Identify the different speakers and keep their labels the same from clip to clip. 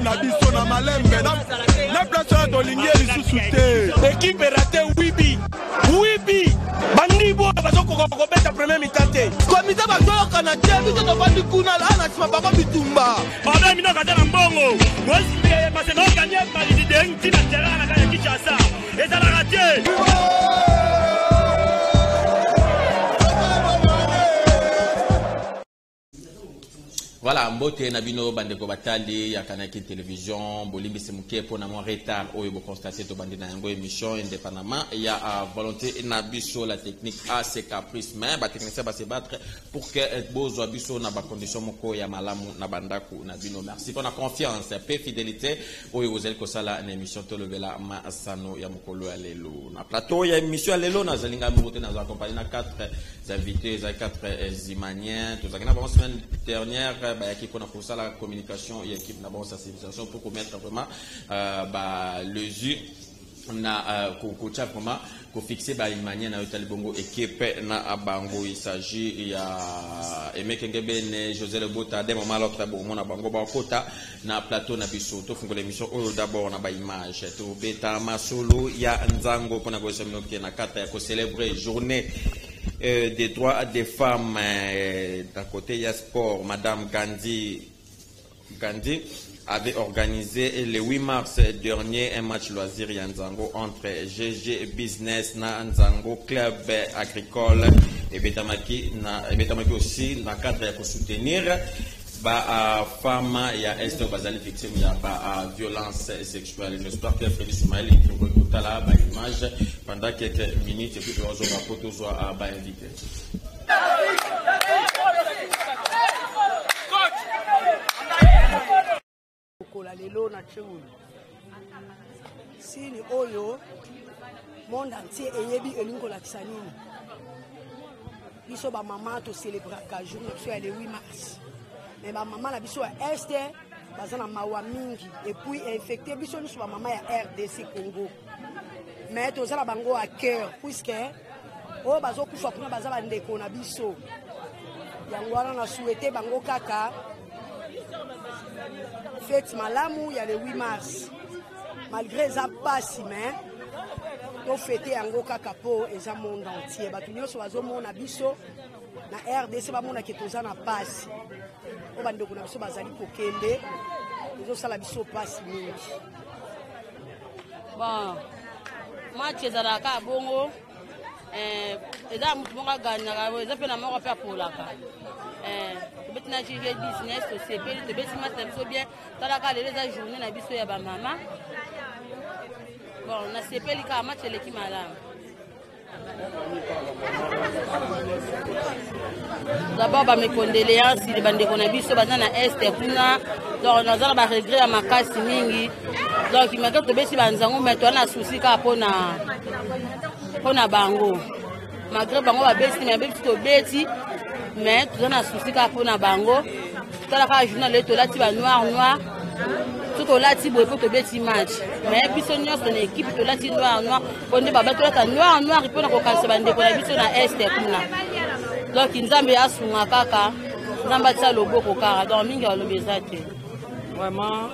Speaker 1: na biso na malembe na place de linguer sous-souté équipe raté Wibi bandibo bazoko kobeta premier mitante komite bazoko na tie biso to bandi kuna la na sima baba bitumba baba mina kata na mbongo mwezi parce que gagner malidi de ntina terrain na Kinshasa et ça la raté.
Speaker 2: Voilà, mbote na bino bandeko batali ya Kanaki Télévision, bolimbi semuke pour na mon retard oyo bo constater to bandi na yango émission indépendamment ya volonté na biso la technique a ses caprices mais ba technicien ba se battre pour que bozo biso na ba condition moko ya malamu na bandaku na bino. Merci pour la confiance et fidélité oyo vous allez kosala na émission to lobela ma sano ya mokolo ya lelo. Na plateau ya émission ya lelo na zalinga mbote na accompagner na 4 invités, 4 zimaniens, tout ça. Na la semaine dernière qui pour la communication et équipe d'abord sensibilisation pour commettre vraiment le jeu na kocha vraiment ko fixer ba imania na yotali bongo équipe na bango. Il s'agit ya Emekengebe José Lebota de moment l'autre bon na bango ba kota na plateau na biso to fungo l'émission d'abord na ba image to beta masolo ya nzango pour na ko seminoke na kata ya ko célébrer journée des droits des femmes d'un côté il y a sport. Madame Gandhi avait organisé le 8 mars dernier un match loisir Nzango entre GG Business na Nzango Club Agricole et Betamaki aussi dans le cadre pour soutenir ba femme ya est bazali victime ya ba violence sexuelle. J'espère que Félix Ismaël est là ba image pendant quelques minutes et puis on va photo soit ba invité.
Speaker 3: Kola lelo na cheul. Si ni oyo monde entier eyebi elingo la kisanini. Biso ba maman to célébrer ka journée so le 8 mars. Mais ma maman la biso à Est bazana mawa mingi et puis infecté biso ni so maman ya RDC Congo. Mais to zala bango à cœur puisque o bazo kufa kuna bazala ndeko na biso. Yango wana na souhaiter bango kaka fête malamu ya le 8 mars. Malgré ça passe mais to fêter yango kaka po eza monde entier. Batu nyonso bazo mona biso na RDC ba mona ke toza na passe. O bandeko na biso bazali kokende ezo sala biso passe mingi.
Speaker 4: Bon match ezalaka bongo eza mutu moko aganyaka eza mpe na moko mpe apolaka tobeti na GG Business tosepeli tobeti match na biso bien talaka lelo eza journée na biso ya bamama bon nasepeli kaka match eleki malamu. D'abord mes condoléances les bandeko na biso baza na Est kuna donc nazala ba regret ya makasi mingi donc imaka tobesi banzango mais to na souci ka pona bango malgré bango ba besi mais besi to beti mais to na souci ka pona bango tala ka journal to lati ba noir tout au lati bo to beti match mais biso nyonso na équipe to lati noir onde baba to lata noir ipona ko kanse bandeko na biso na Est kuna. Donc nzambe asunga kaka nzamba tsa loboko kaka donc mingi alobeza te
Speaker 5: vraiment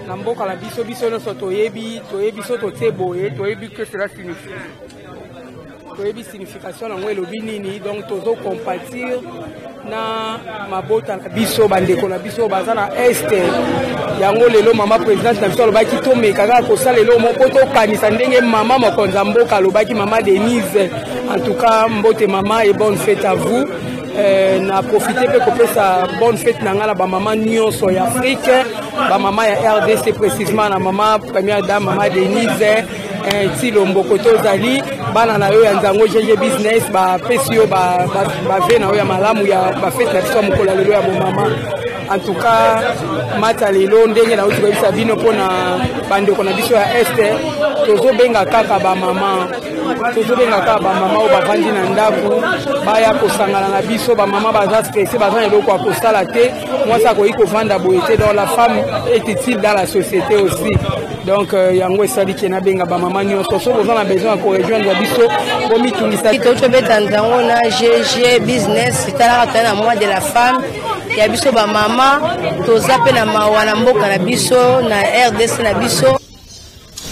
Speaker 5: na mboka la biso no soto yebi so to teboye to yebi que cela signifie to yebi signification na ngwe lobi nini donc tozo compatir na mabota na biso bandeko na biso baza na Est yango lelo mama présidente na biso lobaki to mekaka ko sala lelo moko to kanisa ndenge mama mokonza mboka lobaki mama Denise. En tout cas mbote mama et bonne fête à vous. Na profiter pe kopesa bonne fête na ngala ba mama nyonso ya Afrique ba mama ya RDC précisément na mama première dame mama Denise Tilo Mbokoto Zali bana na yo ya Nzango GG Business ba pesio ba ve na yo ya malamu ya ba fête na biso mokolo lelo ya mama. En tout cas mata lelo ndenge na uti bisa bino pona bandeko na biso ya Est tozo benga kaka ba mama o bavandi na ndaku baya kosangana na biso ba mama baza stressé baza eloko ya kosala te mwasi akoki kovanda boye te donc la femme est utile dans la société aussi donc yango esaliki na benga ba mama nyonso so boza na besoin ya korejoindre biso bomitungisa
Speaker 3: tobeta nzango na GG Business talaka tana mois de la femme
Speaker 4: ya biso ba mama toza pe na mawa na mboka na biso na RDC na biso.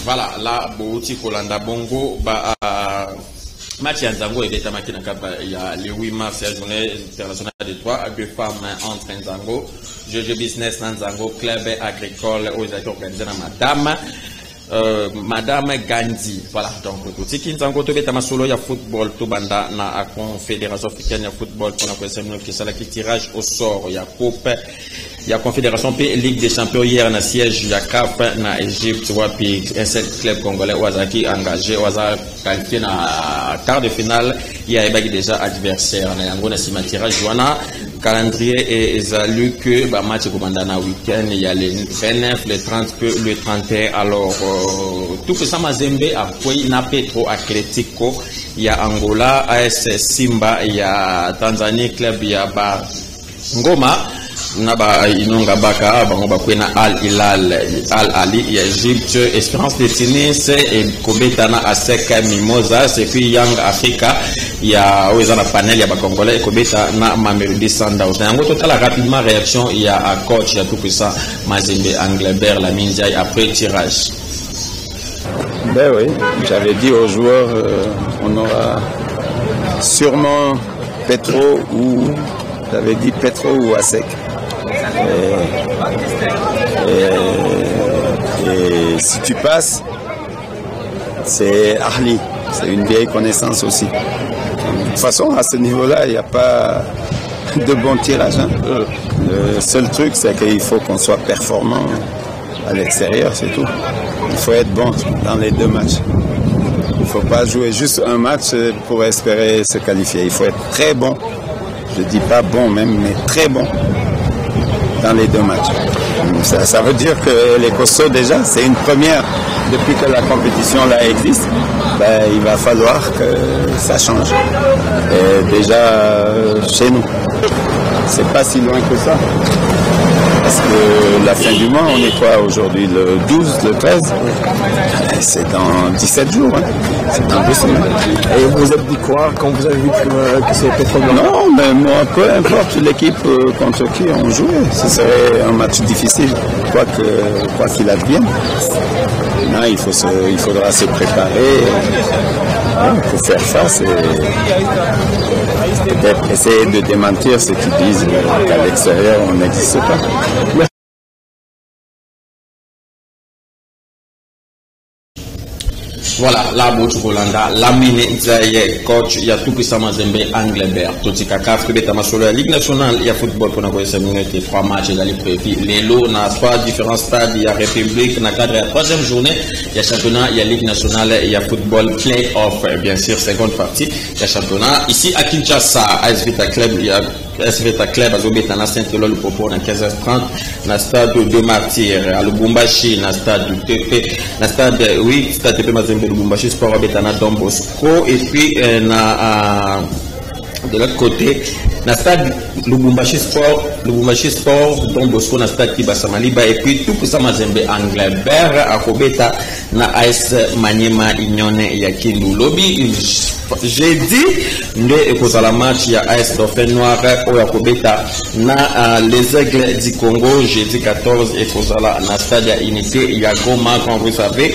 Speaker 2: Voilà, là bouti kolanda bongo ba match ya Nzango ebetamaki na kapa ya le 8 mars ya journée internationale des droits de femmes entre Nzango GG Business na Nzango club agricole aux états organisés na Madame Gandhi. Voilà, donc tout qui Nzango to betama solo ya football to banda na confédération africaine ya football pour la question qui sala qui tirage au sort ya coupe ya confédération P Ligue des champions hier na siège ya CAF na Égypte wapi un seul club congolais wazaki engagé waza qualifié na quart de finale il a déjà adversaire na yango na sima tirage wana calendrier et salut que ba match ko bandana week-end il y a le 29 le 30 le 31 alors tout ça Mazembe a foi na Petro Atletico ya Angola AS Simba ya Tanzanie club ya ba Ngoma naba inonga baka bango bakwena Al Hilal Al Ali ya Egypte Espérance de Tunis et kobetana ASEC Mimosa c'est puis Young Africa ya ozana panel ya ba congolais kobeta na Mamelodi Sundowns yango total rapidement réaction il y a coach ya tout ça Mazembe Anglebert la Minjai après tirage.
Speaker 6: Ben oui, j'avais dit aux joueurs on aura sûrement Petro ou j'avais dit Petro ou ASEC. Et si tu passes, c'est Arli, c'est une vieille connaissance aussi. De toute façon, à ce niveau-là, il n'y a pas de bon tirage. Hein. Le seul truc, c'est qu'il faut qu'on soit performant à l'extérieur, c'est tout. Il faut être bon dans les deux matchs. Il ne faut pas jouer juste un match pour espérer se qualifier. Il faut être très bon. Je ne dis pas bon même, mais très bon dans les deux matchs. Ça veut dire que les costauds déjà, c'est une première depuis que la compétition là existe. Ben, il va falloir que ça change. Et déjà chez nous, c'est pas si loin que ça. Parce que la fin du mois, on est quoi aujourd'hui? Le 12, le 13? C'est dans 17 jours. Hein. C'est dans 2 semaines.
Speaker 7: Et vous vous êtes dit quoi quand vous avez vu que c'était trop bien?
Speaker 6: Non, mais moi, peu importe l'équipe contre qui on joue, ce serait un match difficile, quoi qu'il advienne. Non, il faudra se préparer pour faire face et peut-être essayer de démentir ceux qui disent qu'à l'extérieur on n'existe pas.
Speaker 2: Voilà, la Bouche Rolanda, la mine Zaye, coach, il y a tout puissant Mazembe, Anglebert, Totika Kaf, Betama sur la Ligue nationale, il y a football pour nous minutes, 3 matchs, il y a les prévis. Les lots, na 3 différents stades, il y a République, na cadre, il y a 3e journée, il y a championnat, il y a Ligue nationale, il y a football, play-off, bien sûr, seconde partie, il y a championnat. Ici à Kinshasa, AS Vita Club, il y a AS Vita Club, à Zobeta, na Saint-Eloi, le propos, na 15h30, na stade de Martyrs, à Lubumbashi, na stade du TP, na stade, oui, stade TP Mazembe, Lubumbashi Sport Abetana Don Bosco et puis de l'autre côté na stade Lubumbashi Sport Don Bosco na stade Kibasa Maliba et puis tout ça Mazembe Anglebert à Kobeta na AS Maniema Inyone ya Kindu Lobby j'ai dit ne cause la match ya AS Dauphin Noir au Kobeta na les Aigles du Congo jeudi 14 et cause la na stade ya Unité ya Goma comme vous savez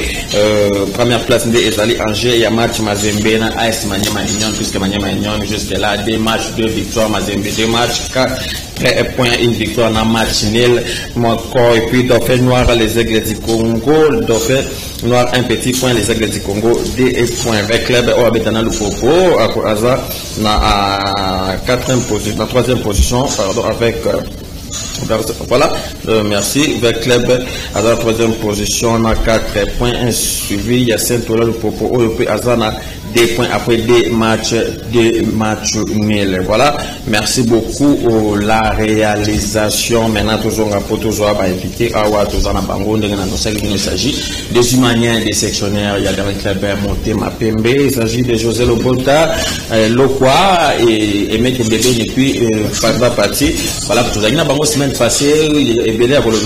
Speaker 2: première place de Ezali Angers ya match Mazembe na AS Maniema Inyone puisque Maniema Inyone jusque là 2 matchs 2 victoires Mazembe 2 matchs 4 points une victoire dans match nul et puis Dauphin Noir les Aigles du Congo Dauphin Noir un petit point les Aigles du Congo 2 points avec club au Abetana le Popo à na 4e position la 3e position pardon avec voilà merci avec club à la 3e position on a 4 points suivi il y a Saint-Eloi le Popo au puis Azana 2 points après 2 matchs nuls. Voilà, merci beaucoup pour la réalisation. Maintenant, toujours invité à Ouattozana Bango, il s'agit des humaniens, des sectionnaires. Il y a Gary Kleber, Monté, Mapembe, il s'agit de José Lobota, Lokwa et Mec Bébé depuis Padba Pati. Voilà, pour tout ça, Bango semaine passée, et Bélé a volé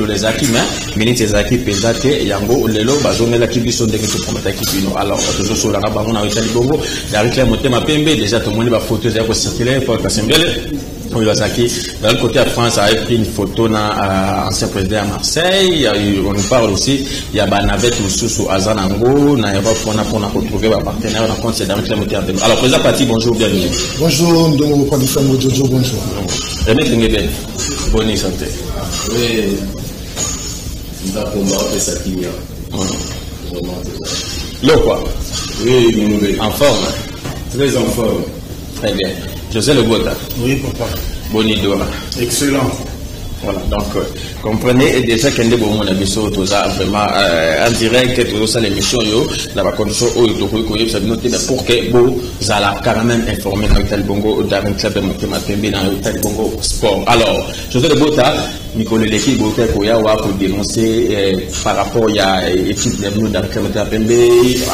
Speaker 2: les acquis, mais minutes les acquis, Pesate, Yango, Lelo, Bazone, la qui sont des qui alors, toujours sur la on a été Bongo, Gary Kleber, Monté, Mapembe, déjà tout le monde va photo, c'est circuler pour Kassembele. Oui, dans le côté de France, a pris une photo d'un ancien président à Marseille. On nous parle aussi, il y a une navette sous Azanango, dans l'Europe, on a retrouvé un partenaire, on a compte c'est dans le moteur. Alors, président Pati, bonjour, bienvenue.
Speaker 8: Bonjour, donc, Jojo, bonjour.
Speaker 2: René Tenguebe, bonne santé.
Speaker 9: Oui, nous avons combattu ça qui y a.
Speaker 2: L'eau quoi?
Speaker 9: Oui, mon nouvel.
Speaker 2: En forme?
Speaker 9: Très en forme.
Speaker 2: Très bien. José Le Bota.
Speaker 8: Oui, papa.
Speaker 2: Bonidora.
Speaker 8: Excellent.
Speaker 2: Voilà, donc comprenez déjà qu'il y a des moments où vraiment en direct, tout ça, l'émission, dans la condition où il y a noté pour que vous allez quand même informer dans le Talibongo, dans le club de Matemapembe, dans le Talibongo Sport. Alors, José Le Bota, Nicolas Leki, Bota, pour dénoncer par rapport à l'équipe de nous dans le club de Matemapembe,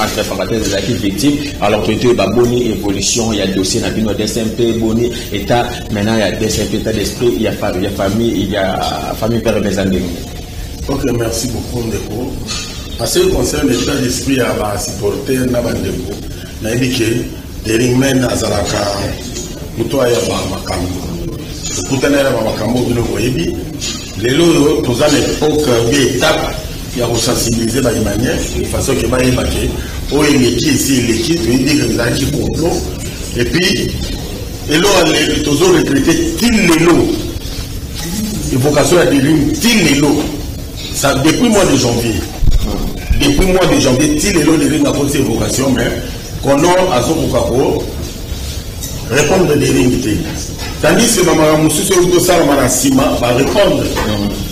Speaker 2: entre parenthèses des acquis victimes. Alors, tu as bonne évolution, il y a le dossier, il y a DSMP, bonne état, maintenant il y a DSMP, état d'esprit, il y a famille, il y a famille père et mes amis.
Speaker 8: Ok, merci beaucoup, Ndeko. Parce que concerne l'état d'esprit à la supporter, Ndeko, n'a dit que les ringmen à Zalaka, plutôt à Makambo. Pourtant, il y a Makambo, vous le voyez, les lots, tous à l'époque, d'étape, il y a sensibilisé par une manière, de façon que va évacuer. Oh, il est qui ici, il est qui, il dit que vous avez qui complot. Et puis, les lots, tous ont recruté, tous les lots. Évocation à des lignes, les lots. Ça, depuis le mois de janvier. Depuis le mois de janvier, les lots, les lignes à cause d'évocation, mais qu'on a à Zokokako, répondre des lignes. Tandis que Maman Moussou, tout ça, Maman Sima, va répondre.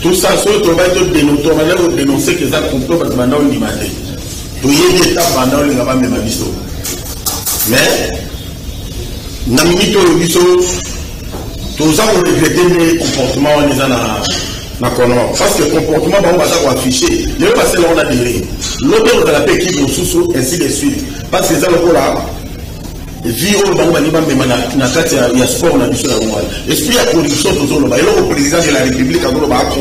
Speaker 8: Tout ça, on va être dénoncer que ça complot parce que maintenant, on y m'a dit. Tout y est des étapes, maintenant, on n'y a pas même avis. Mais, Namito, tous ça, on regrette les comportements parce que le comportement, on va afficher. Il y a passé là, on a des l'auteur de la paix qui nous sous ainsi de suite. Parce que ça, le là, vie au Bangouaniba, mais il y a sport, on a dit sur la voie. Esprit à production, tout le monde. Le président de la République a combattre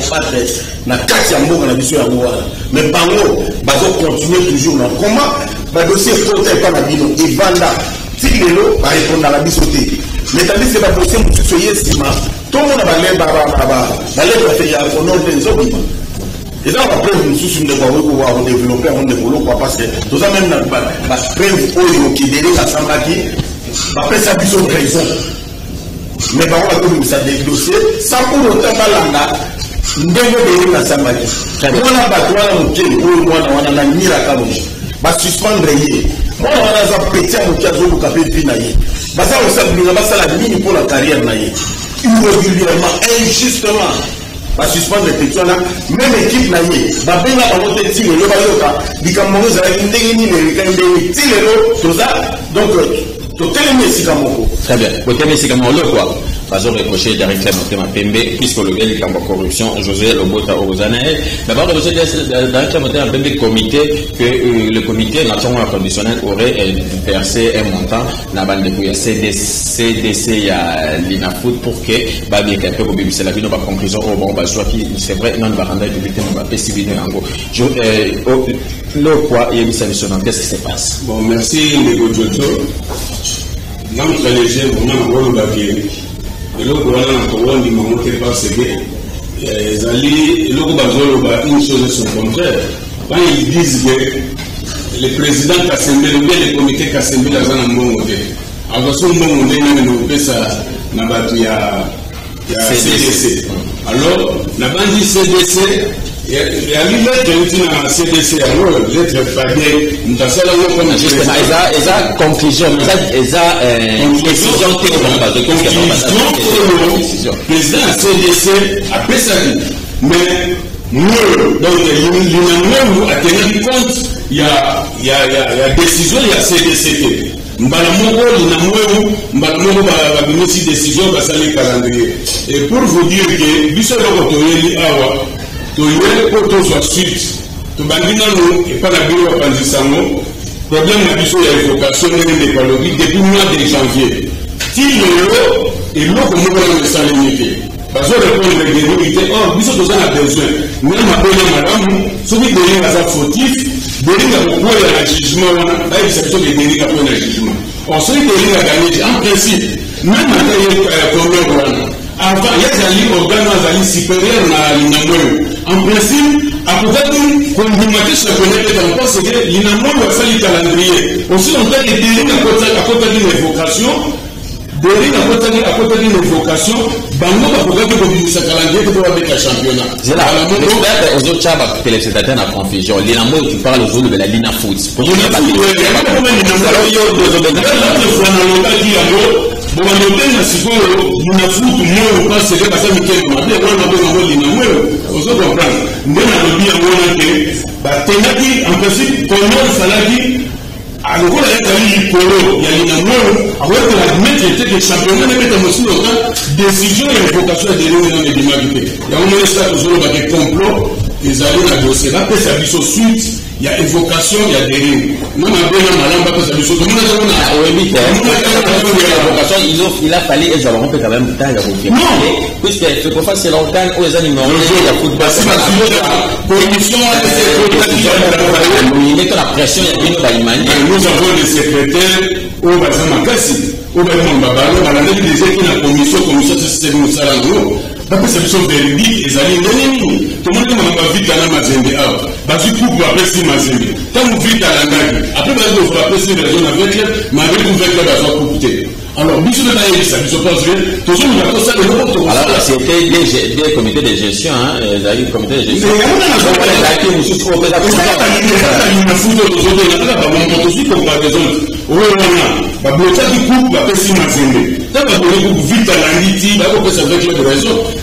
Speaker 8: la carte à mot, on a dit sur la voie. Mais Bango, va continuer toujours. Comment le dossier est porté par la bino et Vanda, si les lots va répondre à la bisoté. Mais tandis que la possible de soyez estimé, tout le monde va l'air va faire au nom des autres. Et là, on va prendre une source de pouvoir développer un développement quoi parce que tout ça même la preuve qui délai la Sambaki, après ça, ils ont raison. Mais par contre, comme ça dossier, ça pour autant malanda, nous devons la Sambaki. On a battu un pied pour le mois, on a mis la caroche. Va suspendre hier. Moi, on a un petit amoukazo pour capter finailler. Basa la ligne pour la carrière naïe. Irrégulièrement, injustement. Va suspendre les petits là. Même équipe naïe. Va bien la monter tire le baloka. Dit comme moi vous avez une dégaine les tire tout ça. Donc très bien. Côté Messi comme le quoi. Pas reproché d'arrêter à Pembe puisque le gars est en corruption. José Lobota Orozanae. D'abord reproché d'arrêter à Pembe comité que le comité national conditionnel aurait versé un montant dans la bande de couilles CDC à l'INAFOOT pour que Babi et Capé Bobi c'est la vie de ma conclusion au bon soit qui c'est vrai non va rendre public va pas si bien en gros. Le quoi il y a une solution qu'est-ce qui se passe?
Speaker 9: Bon merci Nego Jojo. Dans le léger on a un rôle d'avier. Et là, on a un qui m'a montré par ce gars. Et là, une chose son contraire. Quand ils disent que le président Kassembe, le comité Kassembe, dans un bon modèle. Alors, ce bon modèle, on a ça dans la CDC. Alors, on a dit CDC. Il y a l'idée de la CDC, alors, l'être fabien, nous avons ça là, comme justement, ils ont conclusion, ils ont décision, le président de la CDC a fait ça. Mais nous, donc, il a tenu compte, il y a décision, il y a CDC. Mbalamoko, Mbalamoko va donner aussi décision, va saluer le calendrier. Et pour vous dire que, du seul côté, Awa, toyele ko to soit suite to bandina no et pas la bureau à Panzisango problème la biso ya évocation de l'écologie depuis mois de janvier si le et l'eau comme on va le salinité parce que répondre les vérités or biso to a besoin même appelé madame celui de l'île à fautif de l'île à beaucoup de jugement là il s'agit de l'île à point de jugement on sait que l'île a gagné en principe même avant il y a organe supérieur en principe après qu'on remarque ce qu'on est parce que l'inamon va faire le calendrier aussi on a été à côté d'une évocation à côté d'une évocation bango va pouvoir que ça calendrier pour avec le championnat
Speaker 2: c'est là aux autres chaba téléspectateurs na confusion l'inamon tu parles aux autres de la Lina Foot pour nous pas
Speaker 9: Bonjour, sikoyo munafutu moyo parce que basa mikelo mabe wana bongo lina moyo ozo comprendre ndena lobi yango nake batenaki en principe kono salaki aloko la yali kolo ya lina moyo awete la admettre que championnat ne meta mosino ka décision et vocation de l'eau dans les démarques ya on est ça toujours ba que complot les alliés la dossier là que ça biso suite il y a évocation, il y a dérive. Nous, on a bien malin, parce que
Speaker 2: il a fallu, et j'avais quand même temps de confirmer. Puisque ce qu'on fait, c'est longtemps aux animaux, il y a football. Il est la pression, il y a une
Speaker 9: nous avons des secrétaires au Bazamakasi, au Bazamabalo, à la tête des équipes de la commission, c'est nous salons. Parce que c'est véridique, les alliés, tout le monde m'a vite à la Mazembe. Parce que pour après si Mazembe. Quand vous vite à la Nagui, après vous après si raison avec elle, m'a découvert qu'elle va couper. Alors, nous sommes allés, ça nous passe bien. Toujours nous avons ça de l'autre.
Speaker 2: Alors, c'était des comités de gestion, hein, les comités de gestion.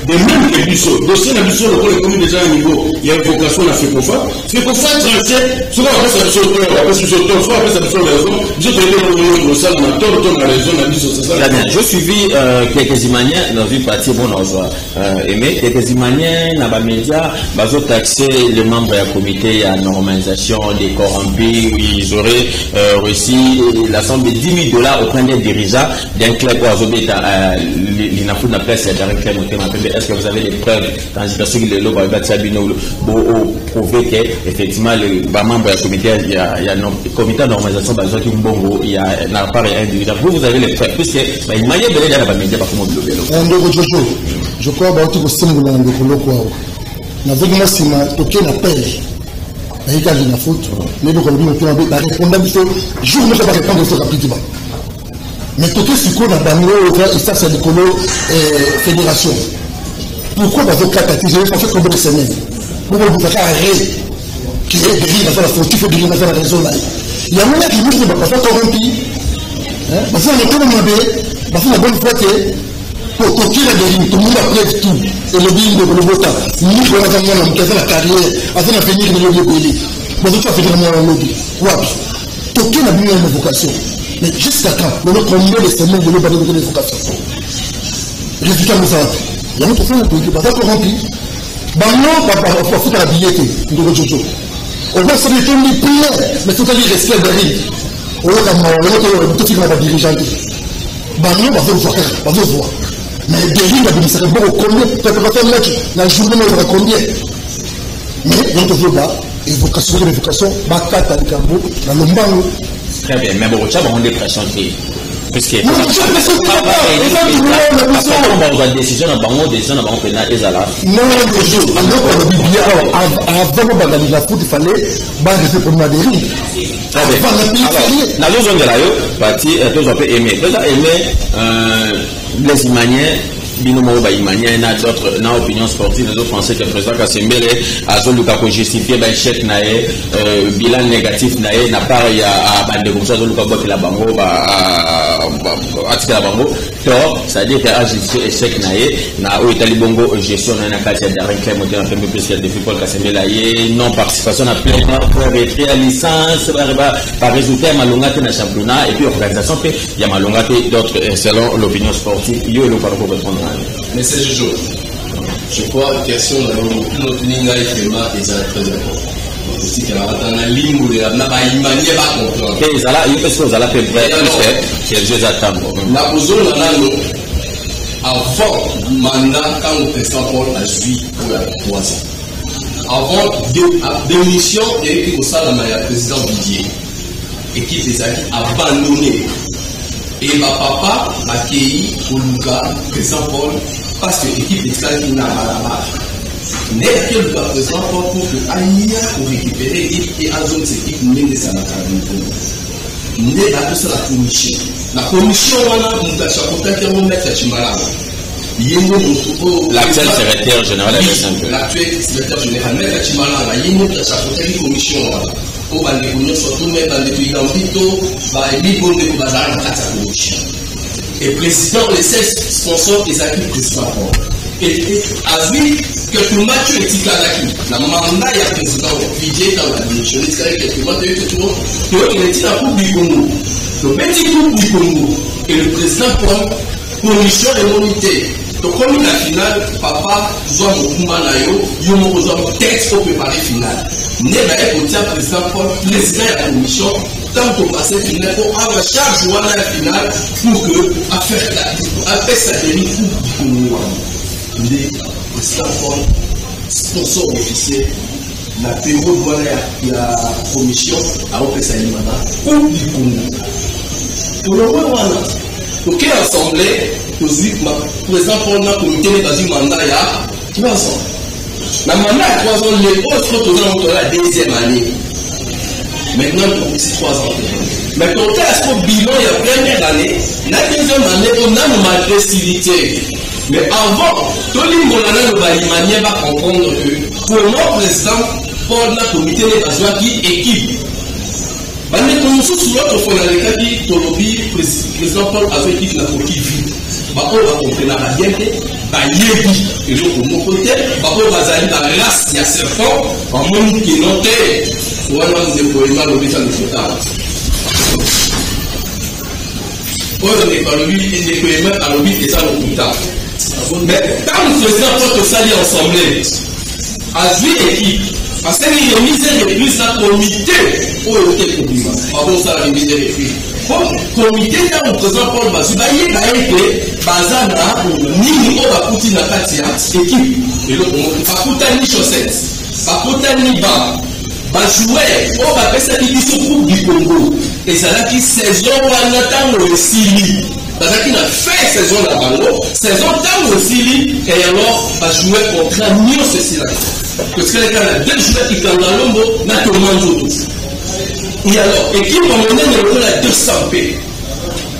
Speaker 9: De même que Bissot, dossier de Bissot, le commis déjà à niveau, il y a une vocation à FECOFA. FECOFA tranchait, souvent après ça Bissot tort, après ça Bissot tort, soit après ça Bissot raison, Bissot était dans le salle, on a tort, on a raison, on a dit c'est ça.
Speaker 2: Très bien, je suivi quelques Imaniens dans une partie, bon, on a aimé, quelques Imaniens, dans les médias, ils ont taxé les membres du comité à normalisation des corrompus, où ils auraient reçu la somme de $10 000 auprès des dirigeants d'un club où ils ont l'INAFOUT n'a pas d'un club. Est-ce que vous avez des preuves dans la situation que le pour prouver qu'effectivement, les membres du comité, il y a un comité de normalisation, il y a un part individuel. Vous avez les preuves, puisque une manière de les dire à la média, par contre,
Speaker 10: je crois que vous avez un peu de temps. Avec moi, si je suis appel, il y a une faute, mais vous avez répondre, je ne vais pas répondre rapidement. Mais tout ce qu'on a dans et ça c'est l'écolo fédération. Pourquoi vous avez cataclysé, je vais faire combien de semaines? Pourquoi vous faites arrêt qui est dérive dans la faute, il faut dérive dans la raison là. Il y a un moment qui nous dit que vous faites corrompu. Parce qu'on est comme un bébé, parce qu'on a bonne foi pour toquer la dérive, tout le monde apprête tout. Et le bilan de l'Obota, nous on a fait la carrière, avant de venir de l'Obéli. Moi je vais faire mon lobby. Toquer la bilan de vocation. Mais jusqu'à quand, on a combien de semaines de l'Obéli de l'évocation? Résultat nous a il y a une personne qui n'est pas corrompue. Non, il faut faire la billetterie de Jojo. On va se mettre une prière, mais tout à l'heure, rester à Berlin. On va tout faire la dirigeante. Non, on va voir. Mais Berlin, ça va beaucoup combien? Tu peux pas faire un match, la journée, on va combien? Mais on ne veut pas. Évocation, Bakata, Kambo, la Lombango.
Speaker 2: Très bien, mais bon, tu as vraiment des pressions qui. Puisque
Speaker 10: non,
Speaker 2: décision à Bango, décision à Bango pénal et Zala.
Speaker 10: Non, avant de la foot, il fallait baser pour ma dérive.
Speaker 2: Dans le zone de la partie, tous on peut aimer. Tous on aimé les Imaniens. Binomo Baïmania, d'autres dans l'opinion sportive, les autres pensaient que le président Kassembele a Zoluka pour justifier l'échec naé, bilan négatif naé, n'a pas à bande comme ça, Zoluka Bok la Bango, Atika la Bango, tort, c'est-à-dire qu'il a justifié l'échec naé, n'a au Italie Bongo gestion d'un quartier d'arrêt clair, monté un peu plus que le défi Paul Kassembele, non participation à plein pour retrait à licence, par résultat, Malongate dans le championnat, et puis organisation, il y a Malongate d'autres, selon l'opinion sportive, il y a le parcours de prendre.
Speaker 11: Mais c'est Jojo. Je crois que question de notre ligne est très importante. Aussi que la ligne où la Baïmanie va comprendre.
Speaker 2: Et ça là, il faut que vous allez faire plus que je attends.
Speaker 11: La position de la avant le mandat quand le président Paul a suivi pour la 3 ans. Avant démission et puis au sein de la président Didier. Et qui les a abandonnés. Et ma papa m'a accueilli au Luga, président Paul, parce que l'équipe d'Escale qui n'a pas la marche. Mais que le président Paul pour que Ania pour récupérer l'équipe et à zone cette équipe n'est de sa nationalité. N'est pas tout ça la commission. La commission, on a un chapeauté qui va mettre à Chimala.
Speaker 2: L'actuel secrétaire général de
Speaker 11: l'actuel secrétaire général de Chimala, il y a un chapeauté qui commission. Au bas des communes, surtout même dans les pays d'Ambito, il y a un bazar dans la commission. Et président, les 16 sponsors, ils acquis président. Et à vu que tout le match est ticladaki, la mandat il y a président, Vijay dans la commission, il y a quelques mois, il est la Coupe du Congo. Le petit Coupe du Congo et le président Paul, commission de monité. Donc, comme la finale, papa, Zoua Mokumba Nayo, Yomo Zoua, texte pour préparer finale. Né d'ailleurs, au président Paul, président de la commission, tant qu'on passe finale, pour avoir charge de la finale, pour que, après sa dernière coupe du Congo, le président Paul, sponsor officiel, la période de la commission, a offert sa limana, coupe du Congo. Pour le moment, pour quelle assemblée, le président Paul a comité dans un mandat il y a 3 ans. Le mandat à 3 ans, les autres ont la deuxième année. Maintenant, c'est 3 ans. Mais quand on a ce bilan, il y a première année, la deuxième année, on a une malgressivité. Mais avant, tout le monde va comprendre que pour le président Paul a comité dans une équipe. Quand on se souvient que le président Paul avait dit qu'il a coquille vide. On va comprendre la réalité. Et le côté, on va aller dans la race, il y a serpent, en monde qui est noté. On va nous déployer dans l'hôpital de Fotard. On va déployer à l'hôpital de Fotard. Mais quand le président Paul se salit ensemble, à jouer équipe, parce qu'il y a une misère de plus dans le comité pour le comité. Pardon, ça, la misère de plus. Le comité, dans le président Paul Basu, il y a été Bazana, ni Obakuti Nakatia, équipe. Et le Bakuta ni chaussettes, Bakuta ni bas, Bajoué, on va faire ça qui se coupe du Congo. Et ça là qui saison, on attend le Sili. Parce qu'il a fait saison la Bango, saison tant aussi, et alors, Bajoué contre un mieux ceci là. Parce que les gars, 2 joueurs qui sont dans l'ombre, n'a que moins de tout. Et alors, équipe en monnaie, il y a 200 p.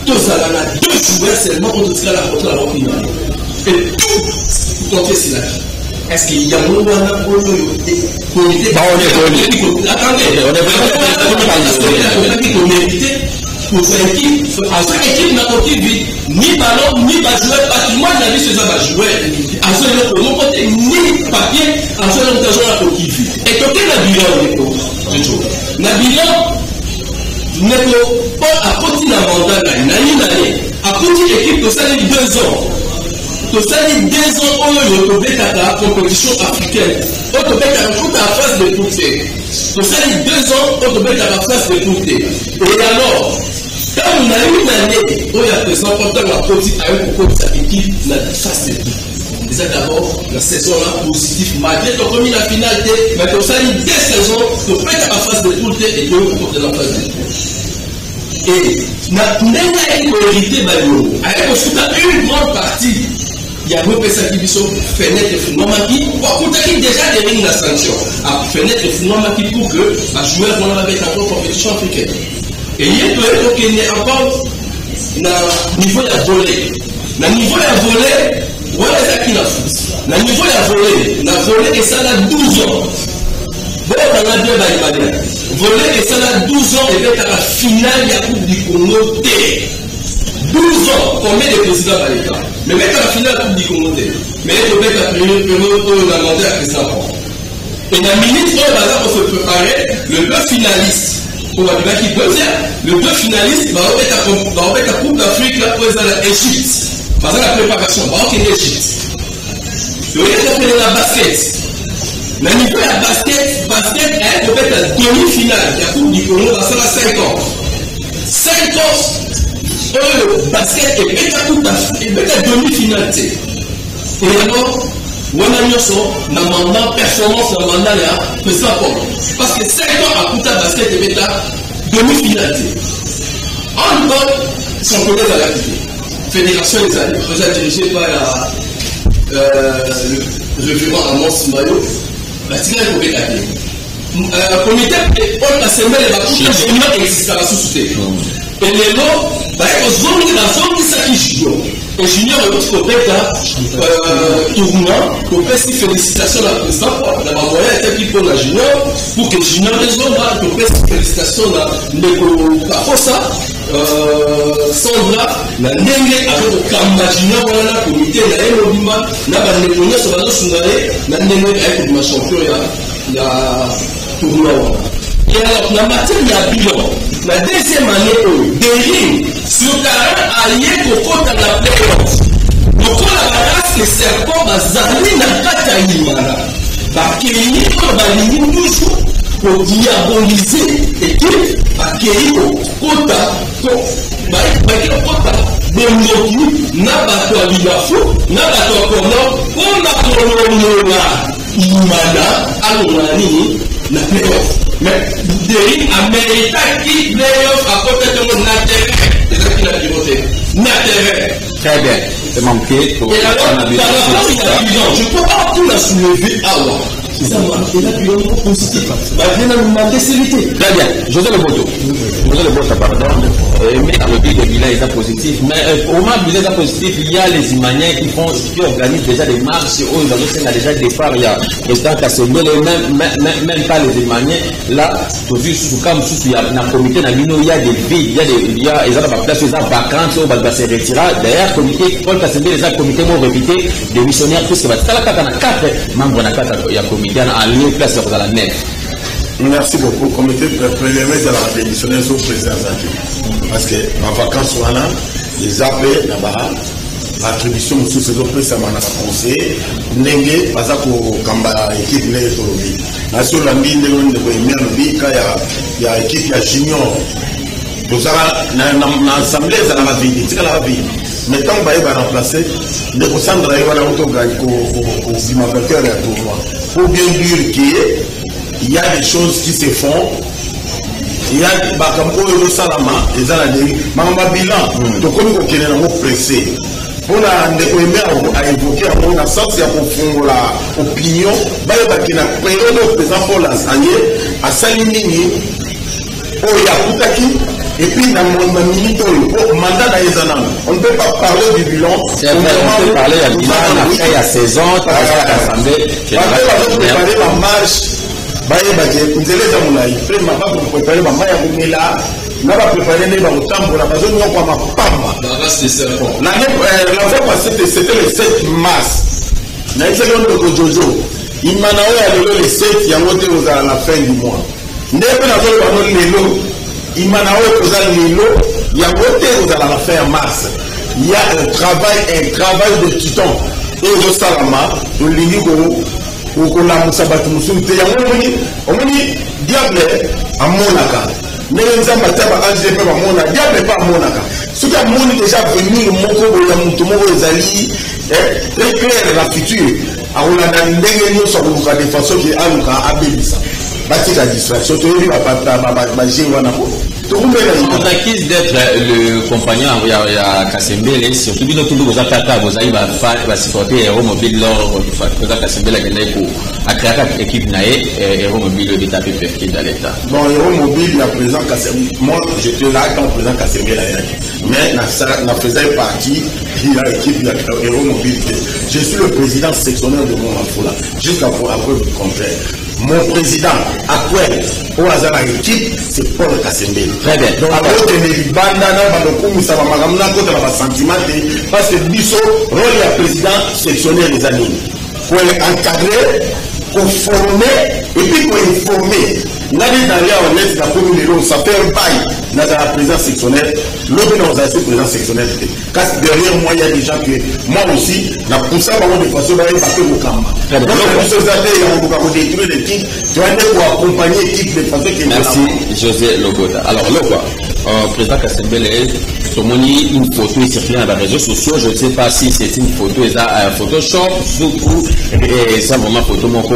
Speaker 11: Tous ça, on a 2 joueurs seulement contre ce la contre la route. Et tout, contre cela. Est-ce qu'il y a un moment où on a comité? Attendez, on est comité pour faire équipe. À cette équipe n'a pas vide, ni ballon, ni joueur, patrimoine n'a vu ce que ça va jouer. À ce moment, ni papier, à ce moment, on a coquille vide. Et côté Nabilan, Nabilan n'est pas à côté d'un mandat, à côté de l'équipe de ça, 2 ans. To sali 2 ans oyo tobeta la compétition africaine. On tobeta toute la phase de pousser. To sali 2 ans on tobeta la phase de pousser. Et alors, quand on a une année, on a présent quand on a produit avec une sa équipe la phase de pousser. C'est d'abord la saison là positive malgré qu'on a mis la finale, mais to sali 2 saisons tobeta la phase de pousser et donc on la phase de pousser. Et n'a une priorité bayo. Avec une grande partie. Il y a un peu ça qui sont fenêtre de Funamaki, pour déjà des lignes de sanction. À fenêtre de Funamaki pour que les joueurs vont avec la compétition africaine. Et il y a encore un niveau de volet. Le niveau de volet, voilà ce qu'il a fait. Le niveau de volet, et ça a 12 ans. Bon, on a bien baillé. Volet, et ça a 12 ans, et peut-être à la finale de la Coupe du Congo. 12 ans, combien de présidents par l'État? Mais même à la finale de la Coupe du Congo, mais il faut mettre la première période la montée à président. Et la minute, on se préparer, le 2 finaliste, on va dire qu'il peut dire, le 2 finaliste va remettre la Coupe d'Afrique là pour l'Égypte. Par exemple, la préparation, va remettre l'Égypte. Le lieu de la basket. Le niveau de la basket est peut-être la demi-finale de la Coupe du Congo dans 5 ans. 5 ans. Le basket est peut-être demi-finale. Et alors, on a un mandat performance, un mandat là, président Paul. Parce que 5 ans à Kouta basket est peut-être demi-finale. Encore, championnat de la fédération des années, dirigée par le référent Amos Mayo, la tigre est au comité Paul Kassembe les vacances qui existent à la société. Et les lots, aux zones de la zone qui s'affichent. Et junior est aussi au tournoi, pour faire félicitations à la présidente, la moyenne était pour la junior, pour que junior des hommes, pour faire félicitations à Nekokafosa, Sandra, la Nenge, avec le Kamba junior, la comité, la Elobima, la Nekonia, sur la zone Sundae, la Nenge, avec le champion, il y a tournoi. Et alors, la matière, il y a bilan. La deuxième année, derrière, sur terrain allié pour compte à la playoff. Donc, la race, les serpents, bazali, n'a pas taïmana. Bakéi, comme balini, toujours, pour diaboliser l'équipe, bakéi, kota, Bonjour, n'a pas toi Bilafou, n'a pas toi Kono, on a Kono, Imana, Alomani, la playoff. Mais Derrick a mérité qui playoff à côté de mon intérêt. C'est ça qu'il a pivoté. L'intérêt.
Speaker 2: Très bien. C'est manqué.
Speaker 11: Et alors, dans la phase, il y a bilan. Je ne peux pas tout la soulever à moi. C'est ça, moi. Et là, bilan positif. Bien dans ma décilité.
Speaker 2: Très bien. José Le Boto. José Le Boto, pardon. Mais dans le pays de bilan, il est positif. Mais au moment où il est positif, il y a les Imaniens qui organisent déjà des marches. Ils ont déjà des départ. Il y a le président Kassembe, même pas les Imaniens. Là, aujourd'hui, comme il y a un comité, il y a des vides, il y a des places, des vacances, on va se retirer. D'ailleurs, comité, Paul Kassembe, les comités vont répéter des missionnaires, puisque il y a 4 membres il y a comité en lieu place dans la nef.
Speaker 8: Merci beaucoup. Comité premièrement de la démissionnaire sont présents parce que en vacances, on a les appels là-bas. Attribution sous ces autres ça m'a conseillé n'engé pas ça pour kamba équipe n'est aujourd'hui là sur la mine de il y a équipe il y a junior donc ça na assemblée ça la vie c'est la vie mais tant que va remplacer de Sandra il va la auto gagne au vainqueur et tournoi pour bien dire qu'il y a des choses qui se font. Il y a des salama et ça la dit mama bilan donc comme on est dans pressé. On a évoqué on a sens ya pour la opinion ba qui na période président pour l'enseigner à Salimini o ya kutaki et puis dans mon minute au mandat d'Aizana on ne peut pas parler du bilan
Speaker 2: on peut parler du bilan après la saison l'assemblée
Speaker 8: préparer la marche ba que nous allons mon aïe après ma pas pour préparer ma maya kumela n'a pas préparé les temps pour la façon dont on va pas la fois passée c'était le 7 mars na échelon de Jojo il m'a envoyé le 7 il y a monté à la fin du mois ndebe na zolo ba lelo il m'a envoyé lelo il y a monté à la fin mars il y a un travail de titan et au salama de l'inigo pour la musabatu musumte ya omoni diable amonaka mais les hommes à AGP Mamona, diable pas Monaka. Ce qui a moni déjà venu, mon cobo, les alliés, très clair la future. On a une sur le de façon qui a un abélissa. Bâti la distraction, tu as
Speaker 2: on acquise d'être le compagnon à Kasembele, surtout bien autour de vos attaques, vos aïe va supporter Héros Mobile lors de Kasembele à créer une équipe naïe et Héros Mobile de taper perquis dans l'État.
Speaker 8: Bon, Héros Mobile, il y a présent Kasembele. Moi, j'étais là quand présent Kasembele. Mais na faisait partie de l'équipe Héros Mobile. Je suis le président sectionnaire de mon Afrola, jusqu'à preuve du contraire. Mon président actuel au hasard à l'équipe, c'est Paul Kassembe.
Speaker 2: Très bien.
Speaker 8: Donc, parce que Bisso, rôle de président sectionnaire des années. Pour encadrer, pour former et puis pour informer. Nous avons dit dans la commune, ça fait un bail dans la présidence sectionnaire. L'autre, nous avons été président sectionnaire. Parce que derrière moi, il y a des gens que moi aussi, la poussée de façon à faire au Kamba. Donc, les sociétés, on va détruire les titres. Tu vas être pour accompagner l'équipe de façon qui est
Speaker 2: merci, José Logota. Alors, le président Kasembele, une photo est circulée dans les réseaux sociaux. Je ne sais pas si c'est une photo, Photoshop, surtout, et ça, vraiment, photo, mon co,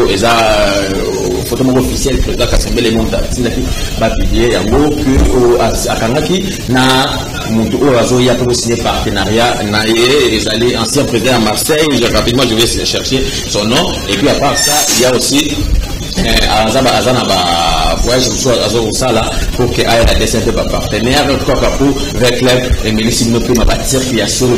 Speaker 2: photo officielle président Kassembe le monta tindaki ba publier yango que akangaki na mutu oyo ya pour signer partenariat na les ancien président à Marseille. Rapidement je vais chercher son nom. Et puis à part ça il y a aussi Azana voyage pour que aille la DSMP partenaire pour club et milice nous prima circulation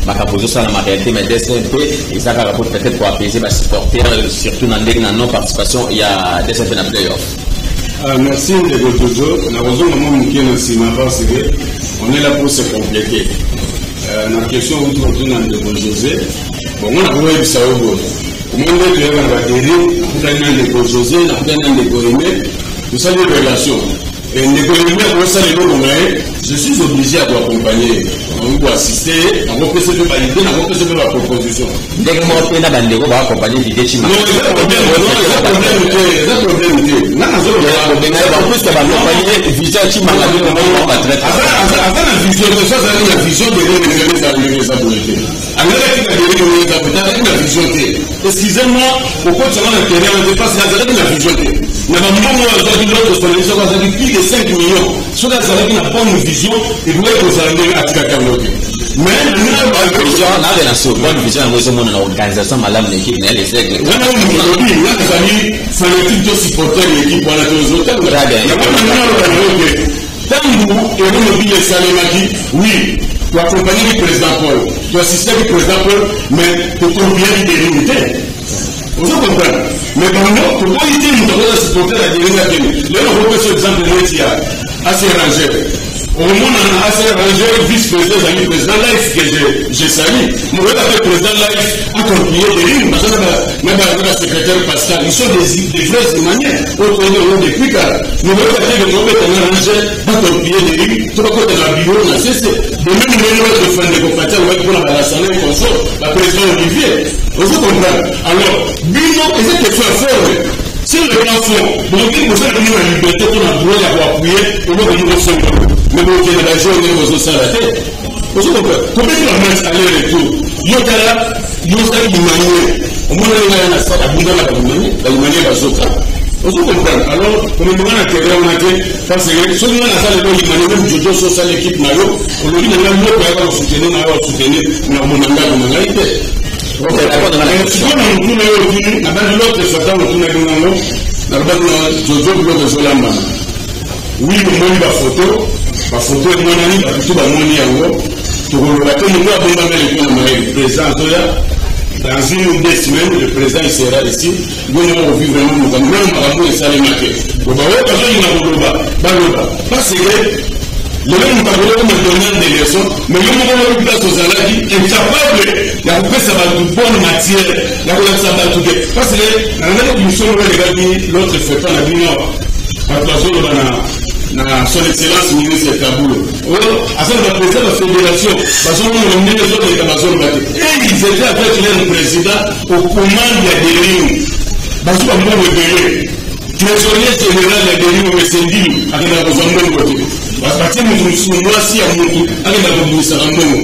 Speaker 2: ma proposition à la réalité mais DSMP et ça rapport peut-être pour apaiser les supporters surtout dans la non participation il y a DSMP dans playoff.
Speaker 9: Merci de Jojo. On est là pour se compléter. La question autour de José. Bon, on a vu ça au bout. Au moins, tu es dans la télé, tu as un José, tu as un Aimé, tout ça, des relations. Et je suis obligé à vous accompagner, à vous assister, à vous faire cette validité, à vous faire la proposition. Dès que moi, je vais accompagner l'idée de non, il y a un problème. En plus, ça va accompagner vision Chimanga. Avant la vision, ça, c'est la vision de l'université. La vision. Excusez-moi, pourquoi tu vas dans le terrain, on dépasse la vision. Il y a un moment où on a plus de 5 millions. Si on a une bonne vision, il doit être aux armées à Tigakaloke. Mais nous avons une vision, on a une bonne vision, nous avons une organisation malade, l'équipe, les aigles. On a des amis fanatiques de supporter l'équipe pour la télévision. Tant que nous, et nous, nous, les Salemaki, oui, tu accompagnes le président Paul, tu assistes le président Paul, mais tu conviens des limités. Vous comprenez? Mais pour nous, pour éviter nous devons supporter la délégation. Là, on reprend cet exemple de métier assez rangé. Au moment où on a assez rangé, vice-président, président life que j'ai sali. Nous voulons appeler président life à compliquer des lignes. Parce que même la secrétaire Pascal, ils sont des vraies manières. Autre depuis car nous voulons appeler le nom de rangé à compliquer des lignes. Tout le monde de la bureau, on a cessé. De même, nous avons fait des compétences, on va pour la salle consort, la présidente Olivier. Vous comprenez? Alors, Bino, c'est quelque chose à faire. Si le plan fond, donc il faut faire la liberté pour la droit à appuyer, on va venir au sein. Mais vous avez la journée aux autres à la tête. Vous comprenez? Combien de matchs aller-retour? Yokala, Yosa Imani, au moins il y a la salle à Bouddha la Imani va sauter. Vous comprenez? Alors, comme nous avons intérêt, on a dit, parce que si nous avons la salle de Imani, même Jojo sur sa l'équipe Mayo, on lui dit, on a le soutenir, on a soutenir, on a mon engagement, on a été. Ok, d'accord, dans la question. Nous avons dit, nous avons l'autre sortant, nous avons dit, Jojo Bloc de Zolamba. Oui, nous avons la photo est mon ami, tout va mon yango. Tout le monde a besoin de président dans une ou 2 semaines, le président sera ici. Nous allons vivre vraiment, nous allons faire les maquets. Parce que le même parole comme donnant des leçons, mais nous avons une place aux Alaki incapable de faire ça de bonne matière, de faire ça de tout. Parce que dans la commission, on va regarder l'autre fait pas la vie nord. Son excellence ministre Kaboul. À ce moment président de la fédération, parce qu'on a mis les autres réclamations. Et ils étaient avec leur président au commande de la dérive. Parce qu'on a rebellé. Trésorier général de la dérive au Messendi, avec la gouvernement de côté. Parce que nous sommes aussi à Moutou, avec la gouvernement.